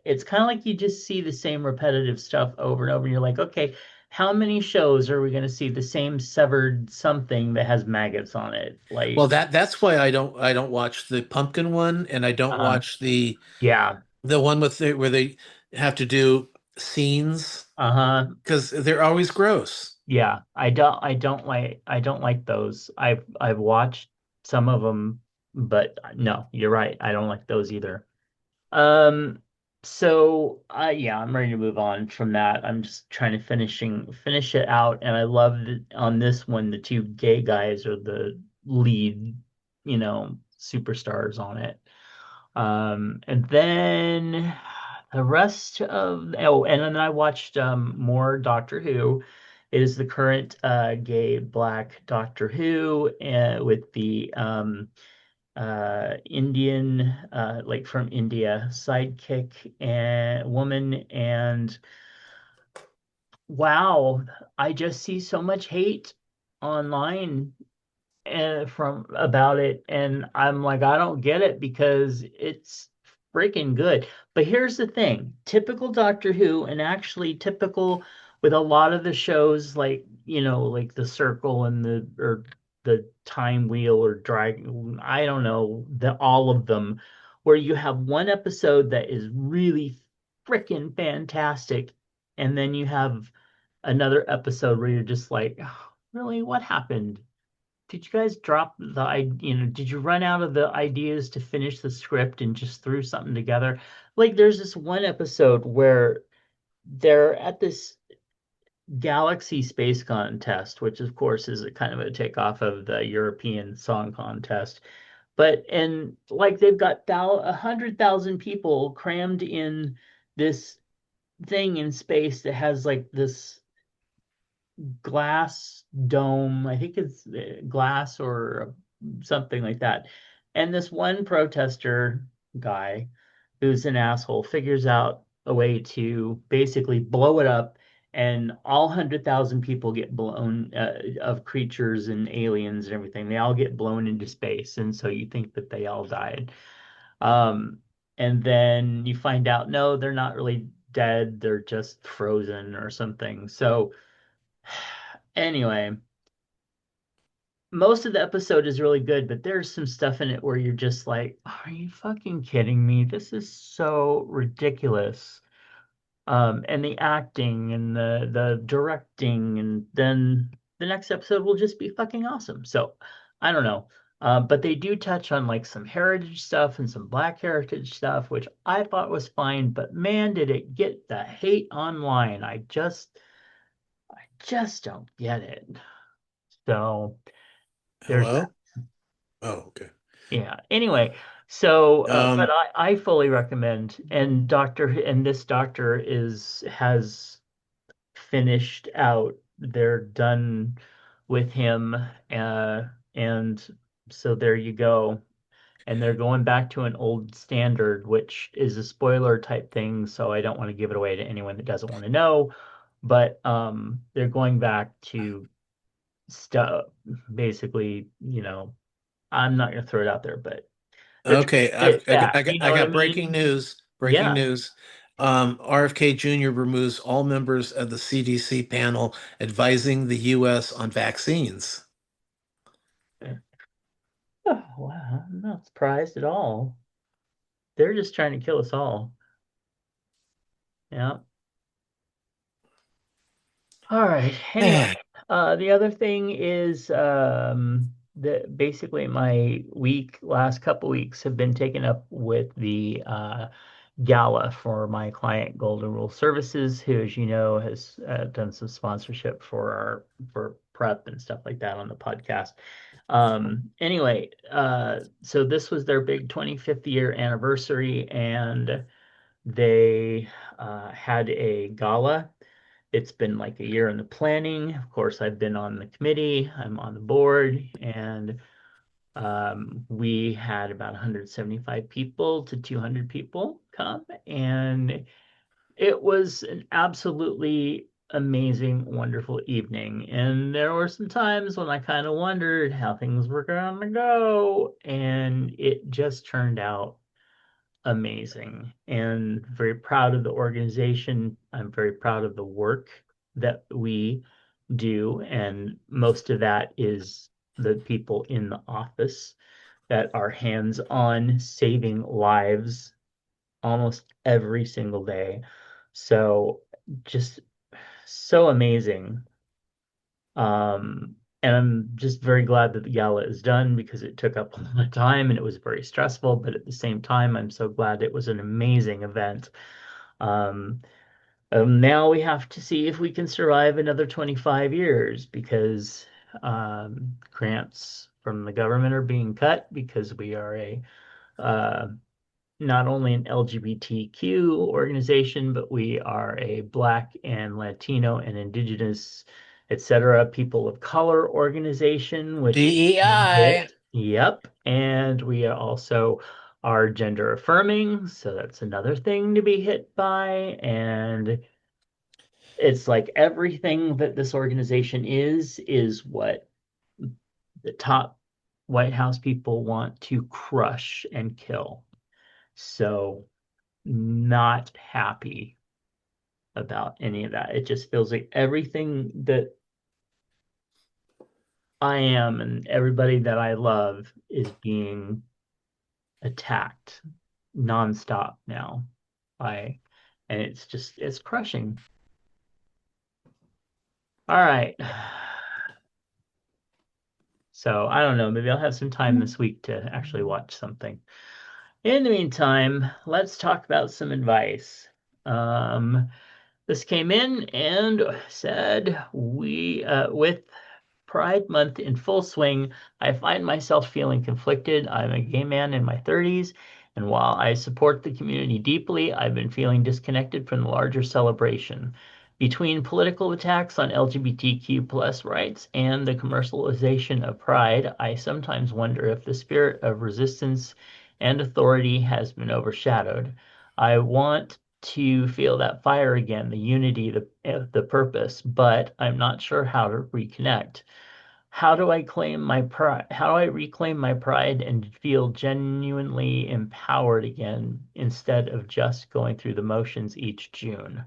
it's kind of like you just see the same repetitive stuff over and over. And you're like, okay, how many shows are we going to see the same severed something that has maggots on it? well, Like, that's why I don't watch the pumpkin one, and I don't uh, watch the yeah, one where they have to do scenes uh-huh. because they're always gross. Yeah, I don't like those. I've watched some of them, but no, you're right. I don't like those either. Um, so yeah, I'm ready to move on from that. I'm just trying to finish it out, and I love that on this one the two gay guys are the lead, superstars on it. And then the rest of and then I watched more Doctor Who. It is the current gay black Doctor Who with the Indian like from India sidekick and woman, and wow, I just see so much hate online from about it, and I'm like, I don't get it because it's freaking good. But here's the thing, typical Doctor Who, and actually typical with a lot of the shows, like like the Circle and the Time Wheel or Drag, I don't know, the all of them, where you have one episode that is really freaking fantastic, and then you have another episode where you're just like, "Oh, really, what happened? Did you guys drop did you run out of the ideas to finish the script and just threw something together?" Like there's this one episode where they're at this Galaxy Space Contest, which of course is a kind of a takeoff of the European Song Contest. But and like they've got 100,000 people crammed in this thing in space that has like this glass dome. I think it's glass or something like that. And this one protester guy who's an asshole figures out a way to basically blow it up, and all 100,000 people get blown of creatures and aliens and everything. They all get blown into space, and so you think that they all died. Um, and then you find out no, they're not really dead. They're just frozen or something. So anyway, most of the episode is really good, but there's some stuff in it where you're just like, are you fucking kidding me? This is so ridiculous. And the acting and the directing, and then the next episode will just be fucking awesome. So I don't know. But they do touch on like some heritage stuff and some black heritage stuff, which I thought was fine, but man, did it get the hate online. I just don't get it. So there's that. Hello? Oh, okay. Yeah. Anyway, so but Um, I fully recommend, and this doctor is has finished out. They're done with him, and so there you go. And they're going back to an old standard, which is a spoiler type thing, so I don't want to give it away to anyone that doesn't want to know. But they're going back to stuff basically, I'm not gonna throw it out there, but they're trying okay, to get it back. You know I what I got breaking mean? news. Breaking Yeah. news. RFK Jr. removes all members of the CDC panel advising the U.S. on vaccines. Oh, wow, I'm not surprised at all. They're just trying to kill us all. Yeah. All right. Anyway, the other thing is that basically my last couple weeks have been taken up with the gala for my client Golden Rule Services, who, as you know, has done some sponsorship for prep and stuff like that on the podcast. Anyway, so this was their big 25th year anniversary, and They had a gala. It's been like a year in the planning. Of course, I've been on the committee, I'm on the board, and we had about 175 people to 200 people come, and it was an absolutely amazing, wonderful evening. And there were some times when I kind of wondered how things were going to go, and it just turned out amazing. And very proud of the organization. I'm very proud of the work that we do, and most of that is the people in the office that are hands-on saving lives almost every single day. So just so amazing. And I'm just very glad that the gala is done because it took up a lot of time and it was very stressful. But at the same time, I'm so glad it was an amazing event. Um, Now we have to see if we can survive another 25 years because grants from the government are being cut because we are a uh, not only an LGBTQ organization, but we are a Black and Latino and Indigenous, etc., people of color organization, which DEI. hit. Yep. And we are also are gender affirming, so that's another thing to be hit by. And it's like everything that this organization is what the top White House people want to crush and kill. So not happy about any of that. It just feels like everything that I am and everybody that I love is being attacked nonstop now by, and it's crushing. All right. So I don't know, maybe I'll have some time this week to actually watch something. In the meantime, let's talk about some advice. This came in and said with Pride Month in full swing, I find myself feeling conflicted. I'm a gay man in my 30s, and while I support the community deeply, I've been feeling disconnected from the larger celebration. Between political attacks on LGBTQ plus rights and the commercialization of Pride, I sometimes wonder if the spirit of resistance and authority has been overshadowed. I want to feel that fire again, the unity, the purpose, but I'm not sure how to reconnect. How do I claim my pride? How do I reclaim my pride and feel genuinely empowered again instead of just going through the motions each June?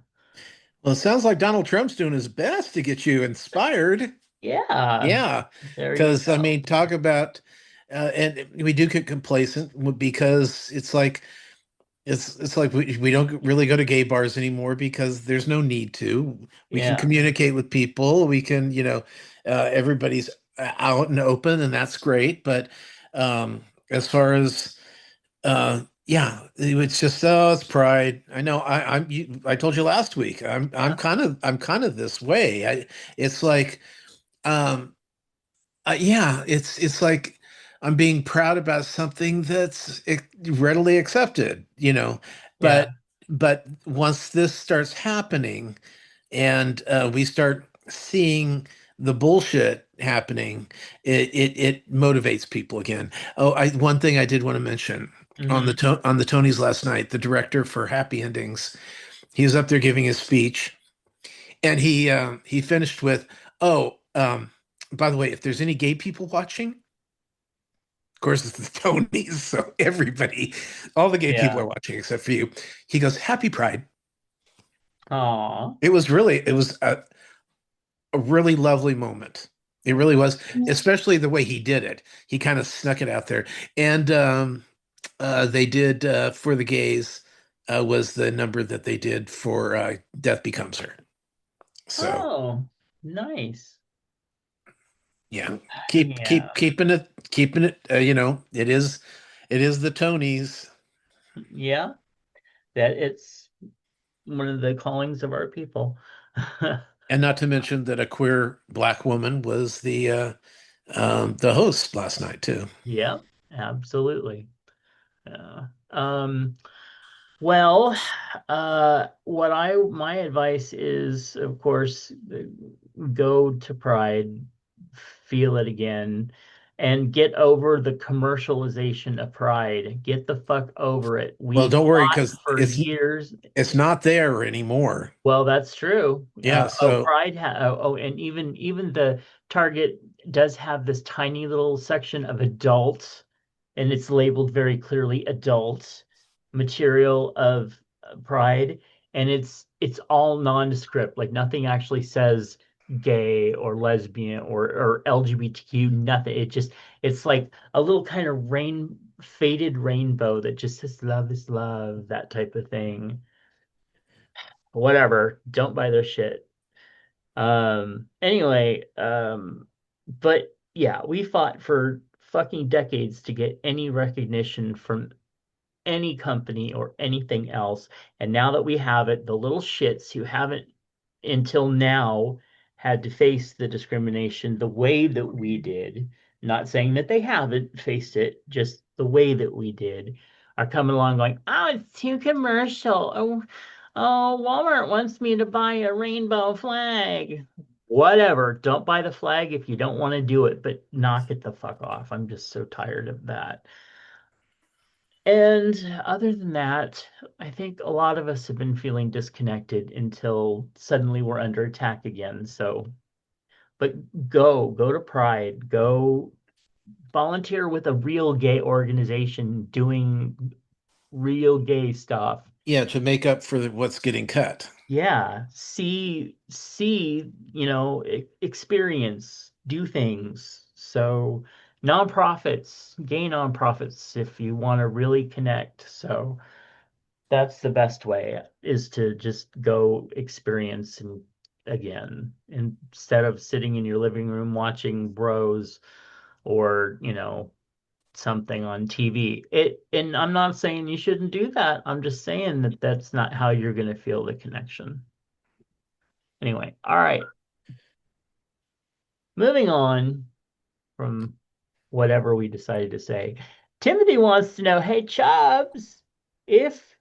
Well, it sounds like Donald Trump's doing his best to get you inspired. Yeah, Yeah, there you because I go. mean, talk about, and we do get complacent because it's like we don't really go to gay bars anymore because there's no need to. We can Yeah, communicate with people. We can, everybody's out and open, and that's great. But as far as yeah, it's just it's pride. I know. I told you last week. yeah, I'm kind of this way. It's like um yeah, it's like I'm being proud about something that's readily accepted, yeah, but once this starts happening and we start seeing the bullshit happening, it motivates people again. Oh, one thing I did want to mention on hmm, on the Tonys last night, the director for Happy Endings, he was up there giving his speech, and he finished with, "Oh, by the way, if there's any gay people watching, of course it's the Tonys, so everybody, all the gay people yeah. are watching except for you." He goes, "Happy Pride." Aw, It was a really lovely moment. It really was, especially the way he did it. He kind of snuck it out there, and they did for the gays was the number that they did for Death Becomes Her. So. oh, nice. Yeah, Yeah, keeping it. It is the Tonys, yeah. That it's one of the callings of our people. and not to mention that a queer black woman was the host last night too. Yeah, absolutely. Yeah. Well, my advice is, of course, go to Pride, feel it again, and get over the commercialization of Pride. Get the fuck over it. Well, We don't worry fought because for years. it's not there anymore. Well, that's true. Yeah, so Pride and even the Target does have this tiny little section of adult, and it's labeled very clearly adult material of Pride, and it's all nondescript, like nothing actually says gay or lesbian or LGBTQ, nothing. It's like a little kind of faded rainbow that just says love is love, that type of thing. Whatever, don't buy their shit. Anyway, but yeah, we fought for fucking decades to get any recognition from any company or anything else. And now that we have it, the little shits who haven't until now had to face the discrimination the way that we did, not saying that they haven't faced it, just the way that we did, are coming along going, oh, it's too commercial. Oh, Walmart wants me to buy a rainbow flag. Whatever. Don't buy the flag if you don't want to do it, but knock it the fuck off. I'm just so tired of that. And other than that, I think a lot of us have been feeling disconnected until suddenly we're under attack again. So, but go to Pride, go volunteer with a real gay organization doing real gay stuff. yeah, to make up for what's getting cut. Yeah, see, experience, do things. So, nonprofits, gay nonprofits, if you want to really connect. So, that's the best way is to just go experience and again instead of sitting in your living room watching Bros or something on TV. And I'm not saying you shouldn't do that. I'm just saying that that's not how you're going to feel the connection. Anyway, all right. Moving on from whatever we decided to say. Timothy wants to know, hey, Chubs, if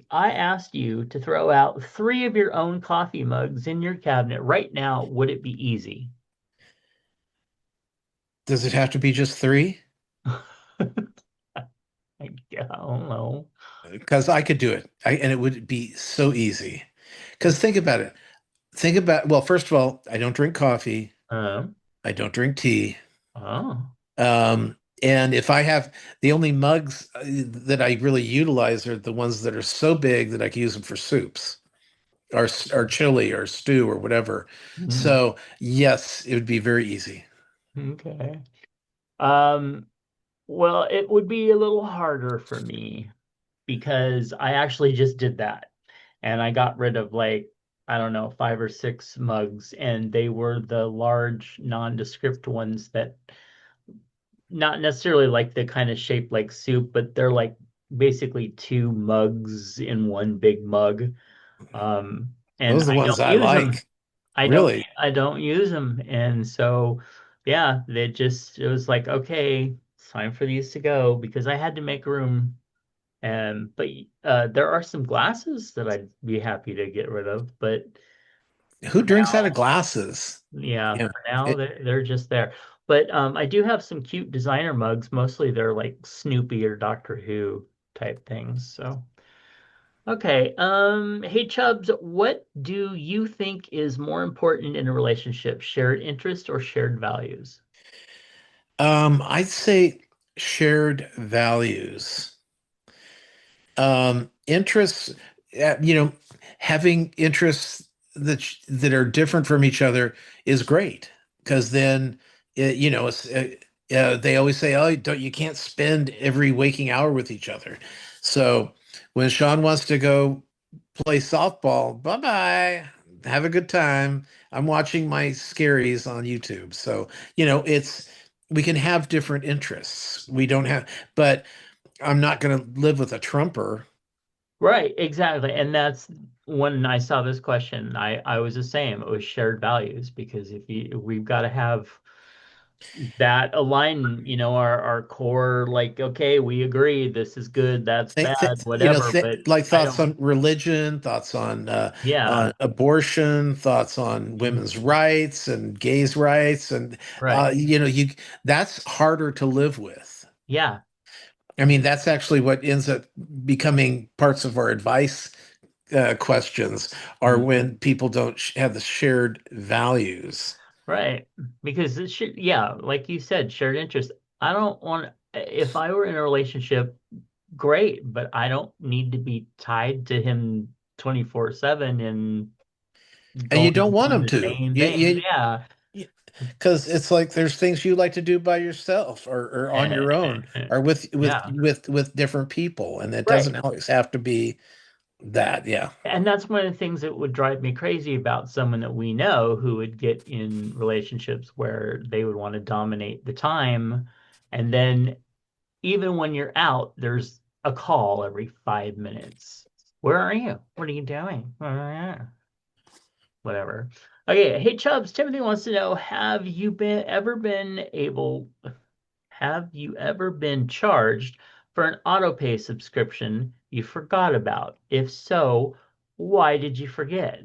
I asked you to throw out three of your own coffee mugs in your cabinet right now, would it be easy? Does it have to be just three? I don't know. Because I could do it. And it would be so easy. Because think about it. Well, first of all, I don't drink coffee. Um, I don't drink tea. oh. And if I have the only mugs that I really utilize are the ones that are so big that I can use them for soups or chili or stew or whatever. Hmm. So yes, it would be very easy. Okay. Um, well, it would be a little harder for me because I actually just did that. And I got rid of like, I don't know, five or six mugs, and they were the large nondescript ones that not necessarily like the kind of shape like soup, but they're like basically two mugs in one big mug. And Those are the I ones don't I use them. like, really. I don't use them. And so, yeah, it was like, okay, it's time for these to go because I had to make room. But there are some glasses that I'd be happy to get rid of. But Who for drinks out of now, glasses? yeah, Yeah. for now It, they're just there. But I do have some cute designer mugs. Mostly they're like Snoopy or Doctor Who type things. So okay. Hey Chubbs, what do you think is more important in a relationship? Shared interest or shared values? I'd say shared values. Interests, having interests that are different from each other is great because then, they always say, "Oh, you can't spend every waking hour with each other." So when Sean wants to go play softball, bye bye, have a good time. I'm watching my scaries on YouTube. So, it's we can have different interests. We don't have, but I'm not going to live with a Trumper. Right, exactly. And that's when I saw this question, I was the same. It was shared values because if we've got to have that align, our core, like, okay, we agree, this is good, that's bad, whatever, but Like I thoughts don't, on religion, thoughts yeah, on abortion, thoughts on women's mhm, rights and gays' rights, and right. you that's harder to live with. Yeah. I mean, that's actually what ends up becoming parts of our advice questions are Mhm. when people don't have the shared values. Right. Because it should, yeah, like you said, shared interest. I don't want, if I were in a relationship, great, but I don't need to be tied to him 24/7 and And you going don't want doing them the to. same things. Yeah. Because it's like there's things you like to do by yourself or on your own or Yeah. with different people, and it Right. doesn't always have to be that. Yeah. And that's one of the things that would drive me crazy about someone that we know who would get in relationships where they would want to dominate the time. And then even when you're out, there's a call every 5 minutes. Where are you? What are you doing? Whatever. Okay, hey Chubbs, Timothy wants to know, have you ever been charged for an auto pay subscription you forgot about? If so, why did you forget?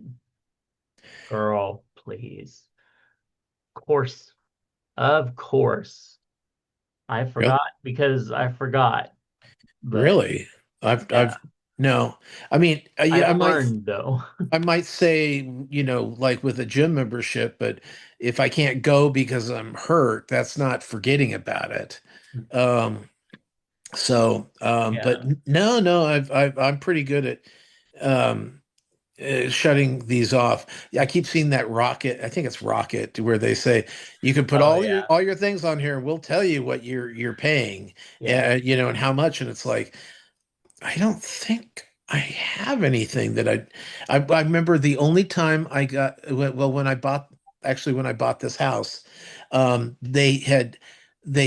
Girl, please. Of course. Of course. I Real, forgot because I forgot. But really. yeah, I've no. I mean, yeah, I've learned though. I might say, like with a gym membership, but if I can't go because I'm hurt, that's not forgetting about it. Um, but Yeah. no, I'm pretty good at um, shutting these off. I keep seeing that Rocket. I think it's Rocket, where they say you can put Oh yeah. all your things on here, and we'll tell you what you're paying, Yeah. and how much. And it's like I don't think I have anything that I remember the only time I got well when I bought actually when I bought this house, they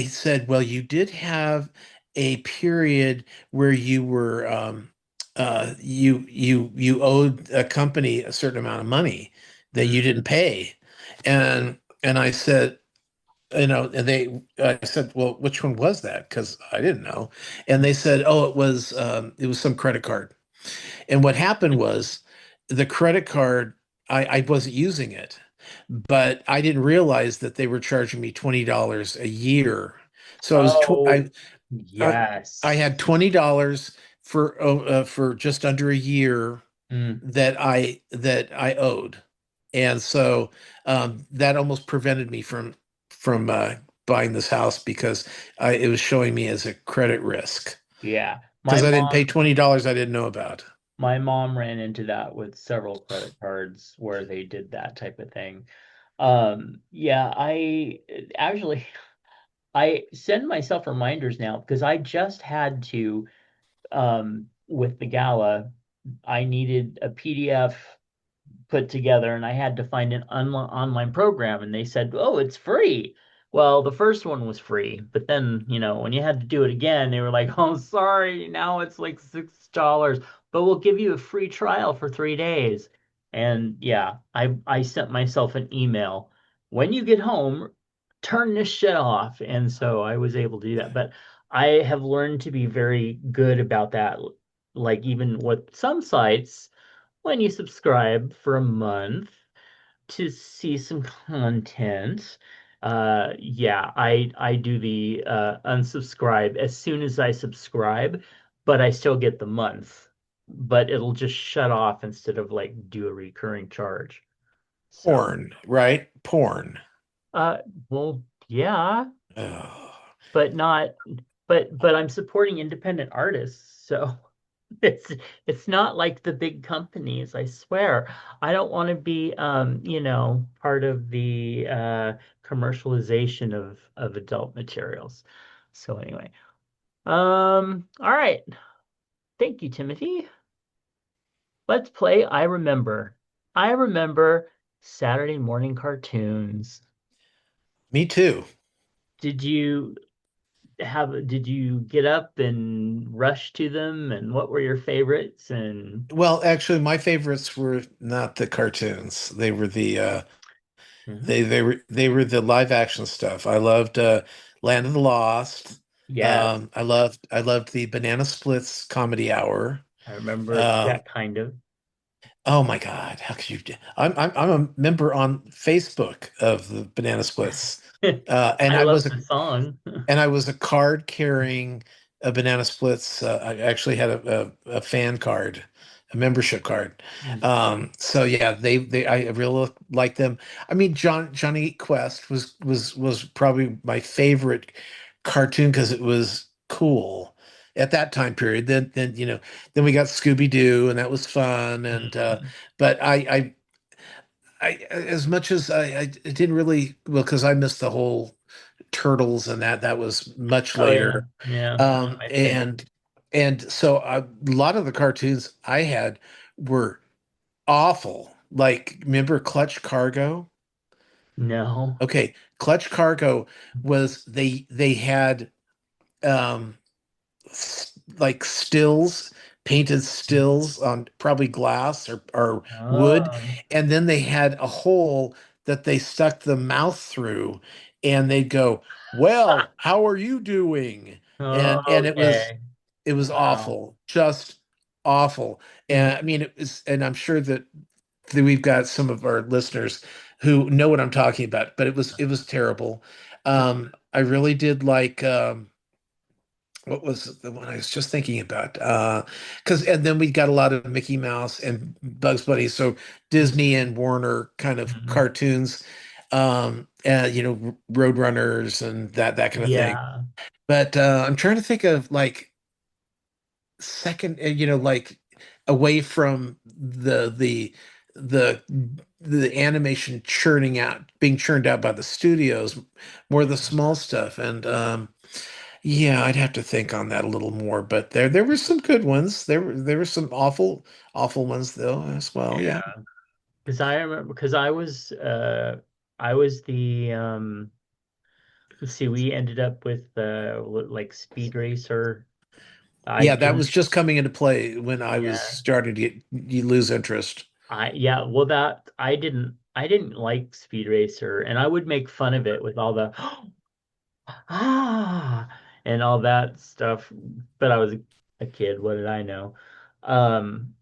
said, well, you did have a period where you were you owed a company a certain amount of money that you Mm. didn't pay, and I said, and I said, well, which one was that? Because I didn't know. And they said, oh, it was some credit card. And what happened was the credit card, I wasn't using it, but I didn't realize that they were charging me $20 a year. So Oh, I, I yes. had $20 for just under a year Mm. that I owed, and so that almost prevented me from buying this house because it was showing me as a credit risk Yeah. because I didn't pay $20 I didn't know about. My mom ran into that with several credit cards where they did that type of thing. Yeah, I actually I send myself reminders now because I just had to with the gala, I needed a PDF put together and I had to find an online program and they said, "Oh, it's free." Well, the first one was free, but then, when you had to do it again, they were like, "Oh, sorry, now it's like $6, but we'll give you a free trial for 3 days." And yeah, I sent myself an email. When you get home, turn this shit off. And so I was able to do that. But I have learned to be very good about that. Like even with some sites, when you subscribe for a month to see some content, yeah, I do the unsubscribe as soon as I subscribe, but I still get the month, but it'll just shut off instead of like do a recurring charge. So, Porn, right? Porn. uh, well, yeah, Oh. but not, but I'm supporting independent artists, so. It's it's not like the big companies, I swear. I don't want to be part of the commercialization of adult materials. So anyway. All right. Thank you, Timothy. Let's play I Remember. I remember Saturday morning cartoons. Me too. Did you get up and rush to them, and what were your favorites? And Well, actually, my favorites were not the cartoons. They were Mhm. They were the live action stuff. I loved Land of the Lost. Yes, I loved the Banana Splits Comedy Hour. I remember Um, that kind of. oh my God, how could you? I'm a member on Facebook of the Banana Splits, and I I love was a the song. and I was a card carrying a Banana Splits. I actually had a fan card, a membership card. So yeah, they I really like them. I mean, Johnny Quest was probably my favorite cartoon because it was cool at that time period. Then we got Scooby Doo, and that was fun. And Mhm. but as much as I didn't really, well, because I missed the whole Turtles, and that was much Oh yeah, later. yeah, one of Um, my favorites. and and so a lot of the cartoons I had were awful. Like, remember Clutch Cargo? No. Okay, Clutch Cargo was they had um like stills, painted stills on probably glass or wood, Oh, and then they had a hole that they stuck the mouth through, and they'd go, "Well, how are you doing?" And okay. it was Wow. awful, just awful. Mm. And I mean, it was, and I'm sure that we've got some of our listeners who know what I'm talking about, but it was terrible. I really did like what was the one I was just thinking about? Because and then we got a lot of Mickey Mouse and Bugs Bunny, so Disney and Warner kind of Mhm. cartoons, Roadrunners and that kind of thing. Yeah. But I'm trying to think of like second, like away from the the animation being churned out by the studios, more of the small stuff. And yeah, I'd have to think on that a little more, but there were some good ones. There were some awful ones though as well. Yeah. Yeah. Because I remember, because I was the let's see, we ended up with like Speed Racer. I Yeah, that was didn't. just coming into play when I was Yeah. starting to you lose interest. Yeah, well that I didn't like Speed Racer, and I would make fun of it with all the ah and all that stuff, but I was a kid, what did I know? Um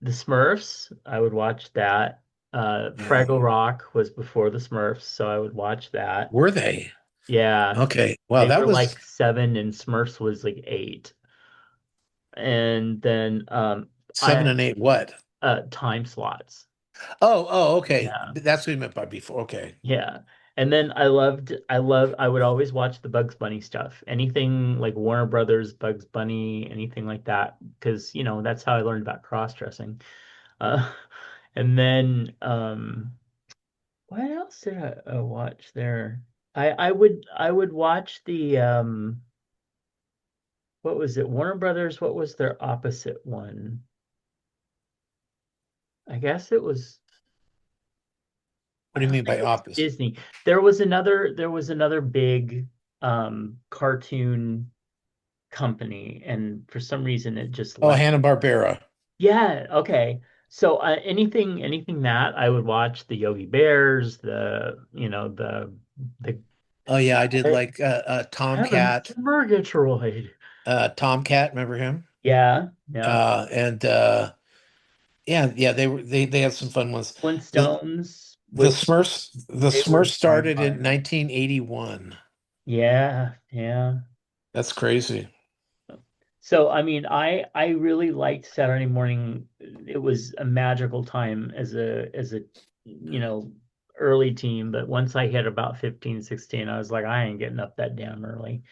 the Smurfs, I would watch that. Fraggle Um, Rock was before the Smurfs, so I would watch that. were they? Yeah, Okay. Wow, they that were was like 7 and Smurfs was like 8. And then seven I and eight. What? time slots. Oh, okay. Yeah. That's what you meant by before. Okay. Yeah. And then I would always watch the Bugs Bunny stuff. Anything like Warner Brothers, Bugs Bunny, anything like that, because that's how I learned about cross-dressing. Uh, and then what else did I watch there? I would watch the what was it? Warner Brothers, what was their opposite one? I guess it was What I do you don't mean think by it was opposite? Disney. There was another big cartoon company, and for some reason it just Oh, left. Hanna-Barbera. Yeah, okay. So anything that I would watch, the Yogi Bears, the Oh yeah, I did like Heaven's Tomcat. Murgatroyd. Tomcat, remember him? Yeah, yeah. And yeah, they had some fun ones. The Flintstones, the which they were Smurfs started in sci-fi. 1981. Yeah, yeah. That's crazy. So I mean, I really liked Saturday morning. It was a magical time as a you know early teen, but once I hit about 15, 16, I was like, I ain't getting up that damn early.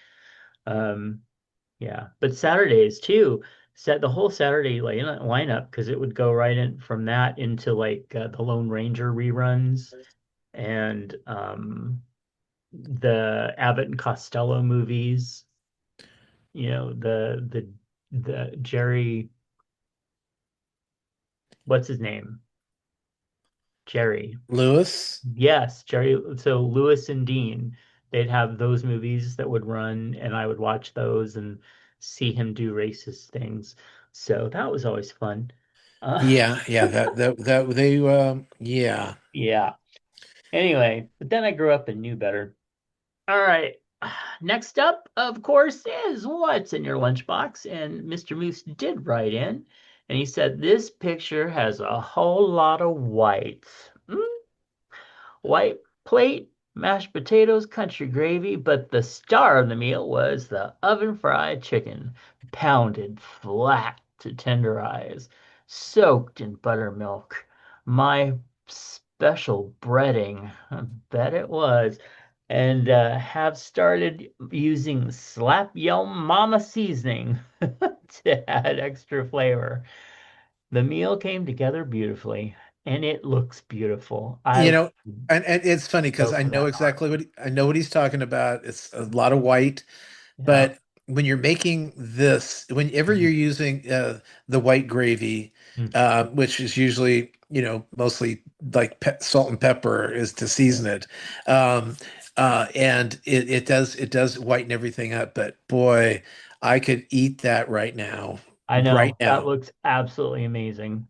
Um, yeah, but Saturdays too, set the whole Saturday lineup because it would go right in from that into like the Lone Ranger reruns and the Abbott and Costello movies. The Jerry, what's his name? Jerry. Lewis? Yes, Jerry. So Lewis and Dean, they'd have those movies that would run, and I would watch those and see him do racist things. So that was always fun. Uh, Yeah, yeah, that they yeah. yeah. Anyway, but then I grew up and knew better. All right. Next up, of course, is what's in your lunchbox. And Mr. Moose did write in, and he said this picture has a whole lot of whites. White plate, mashed potatoes, country gravy, but the star of the meal was the oven fried chicken, pounded flat to tenderize, soaked in buttermilk. My special breading, I bet it was. And have started using Slap Yo Mama seasoning to add extra flavor. The meal came together beautifully, and it looks beautiful. You I know, and it's funny because go I for know that art. exactly I know what he's talking about. It's a lot of white, Yeah. but when you're making this, whenever you're using the white gravy, Mhm. which is usually, mostly like salt and pepper is to Yeah. season it. And it does whiten everything up, but boy, I could eat that right now. I Right know that now. looks absolutely amazing.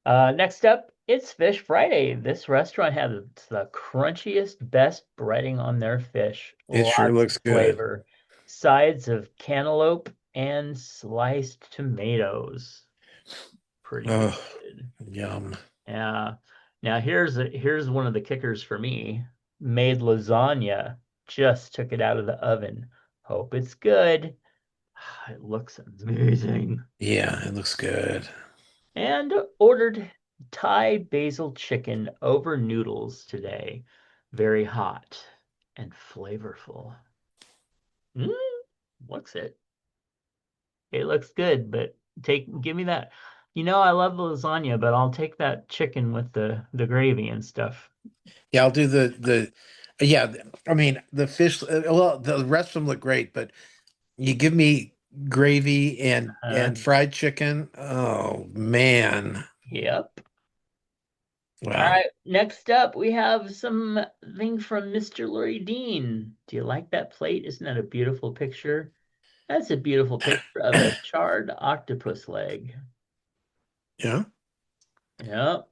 Next up, it's Fish Friday. This restaurant has the crunchiest, best breading on their fish. It sure Lots of looks good. flavor. Sides of cantaloupe and sliced tomatoes. Pretty Oh, good. yum. Yeah. Now here's one of the kickers for me. Made lasagna. Just took it out of the oven. Hope it's good. It looks amazing. Yeah, it looks good. And ordered Thai basil chicken over noodles today. Very hot and flavorful. Mm, looks it. It looks good, but give me that. I love the lasagna, but I'll take that chicken with the gravy and stuff. Yeah, I'll do yeah, I mean, the fish, well, the rest of them look great, but you give me gravy and Uh, fried chicken. Oh man. yep. All Wow. right. Next up, we have something from Mr. Lurie Dean. Do you like that plate? Isn't that a beautiful picture? That's a beautiful picture of a charred octopus leg. Yeah. Yep.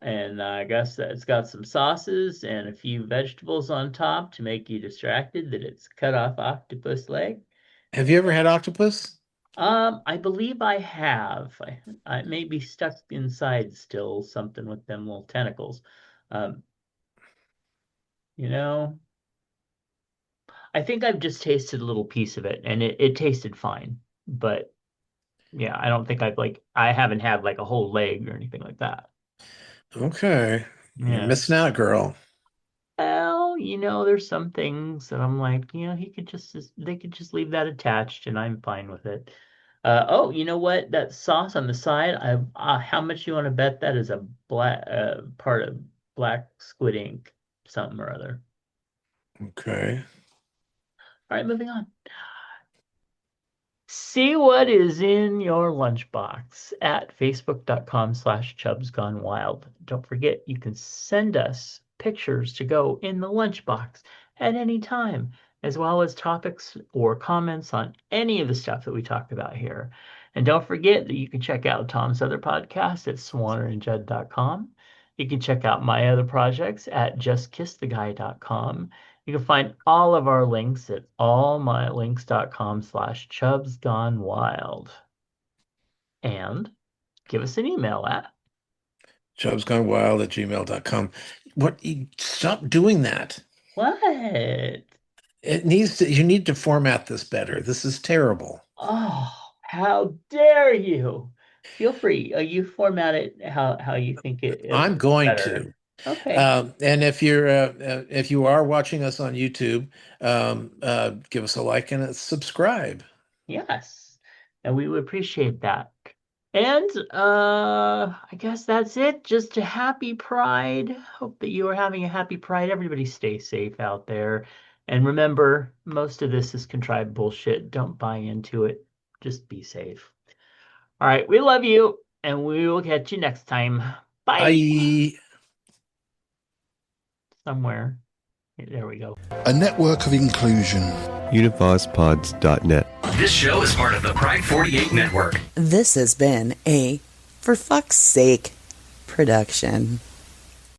And I guess that it's got some sauces and a few vegetables on top to make you distracted that it's cut off octopus leg. Have you ever had octopus? I believe I have. I may be stuck inside still, something with them little tentacles. Um, you know, I think I've just tasted a little piece of it and it tasted fine. But yeah, I haven't had like a whole leg or anything like that. Okay. You're Yeah. missing out, girl. Well, there's some things that I'm like, they could just leave that attached and I'm fine with it. Oh, you know what? That sauce on the side, how much you want to bet that is a black part of black squid ink, something or other. Okay. All right, moving on. See what is in your lunchbox at facebook.com/chubsgonewild. Don't forget, you can send us pictures to go in the lunchbox at any time, as well as topics or comments on any of the stuff that we talked about here. And don't forget that you can check out Tom's other podcast at swannerandjudd.com. You can check out my other projects at justkisstheguy.com. You can find all of our links at allmylinks.com/chubsgonewild. And give us an email at ChubsGoneWild@gmail.com. Stop doing that. what? You need to format this better. This is terrible. Oh, how dare you? Feel free. You format it how you think it I'm looks going better. to. Okay. And if you are watching us on YouTube, give us a like and a subscribe. Yes. And we would appreciate that. And I guess that's it. Just a happy Pride. Hope that you are having a happy Pride. Everybody stay safe out there. And remember, most of this is contrived bullshit. Don't buy into it. Just be safe. All right, we love you, and we will catch you next time. Bye. Bye. Somewhere. There we go. A network of inclusion. UnivazPods.net. This show is part of the Pride 48 network. This has been a For Fuck's Sake production.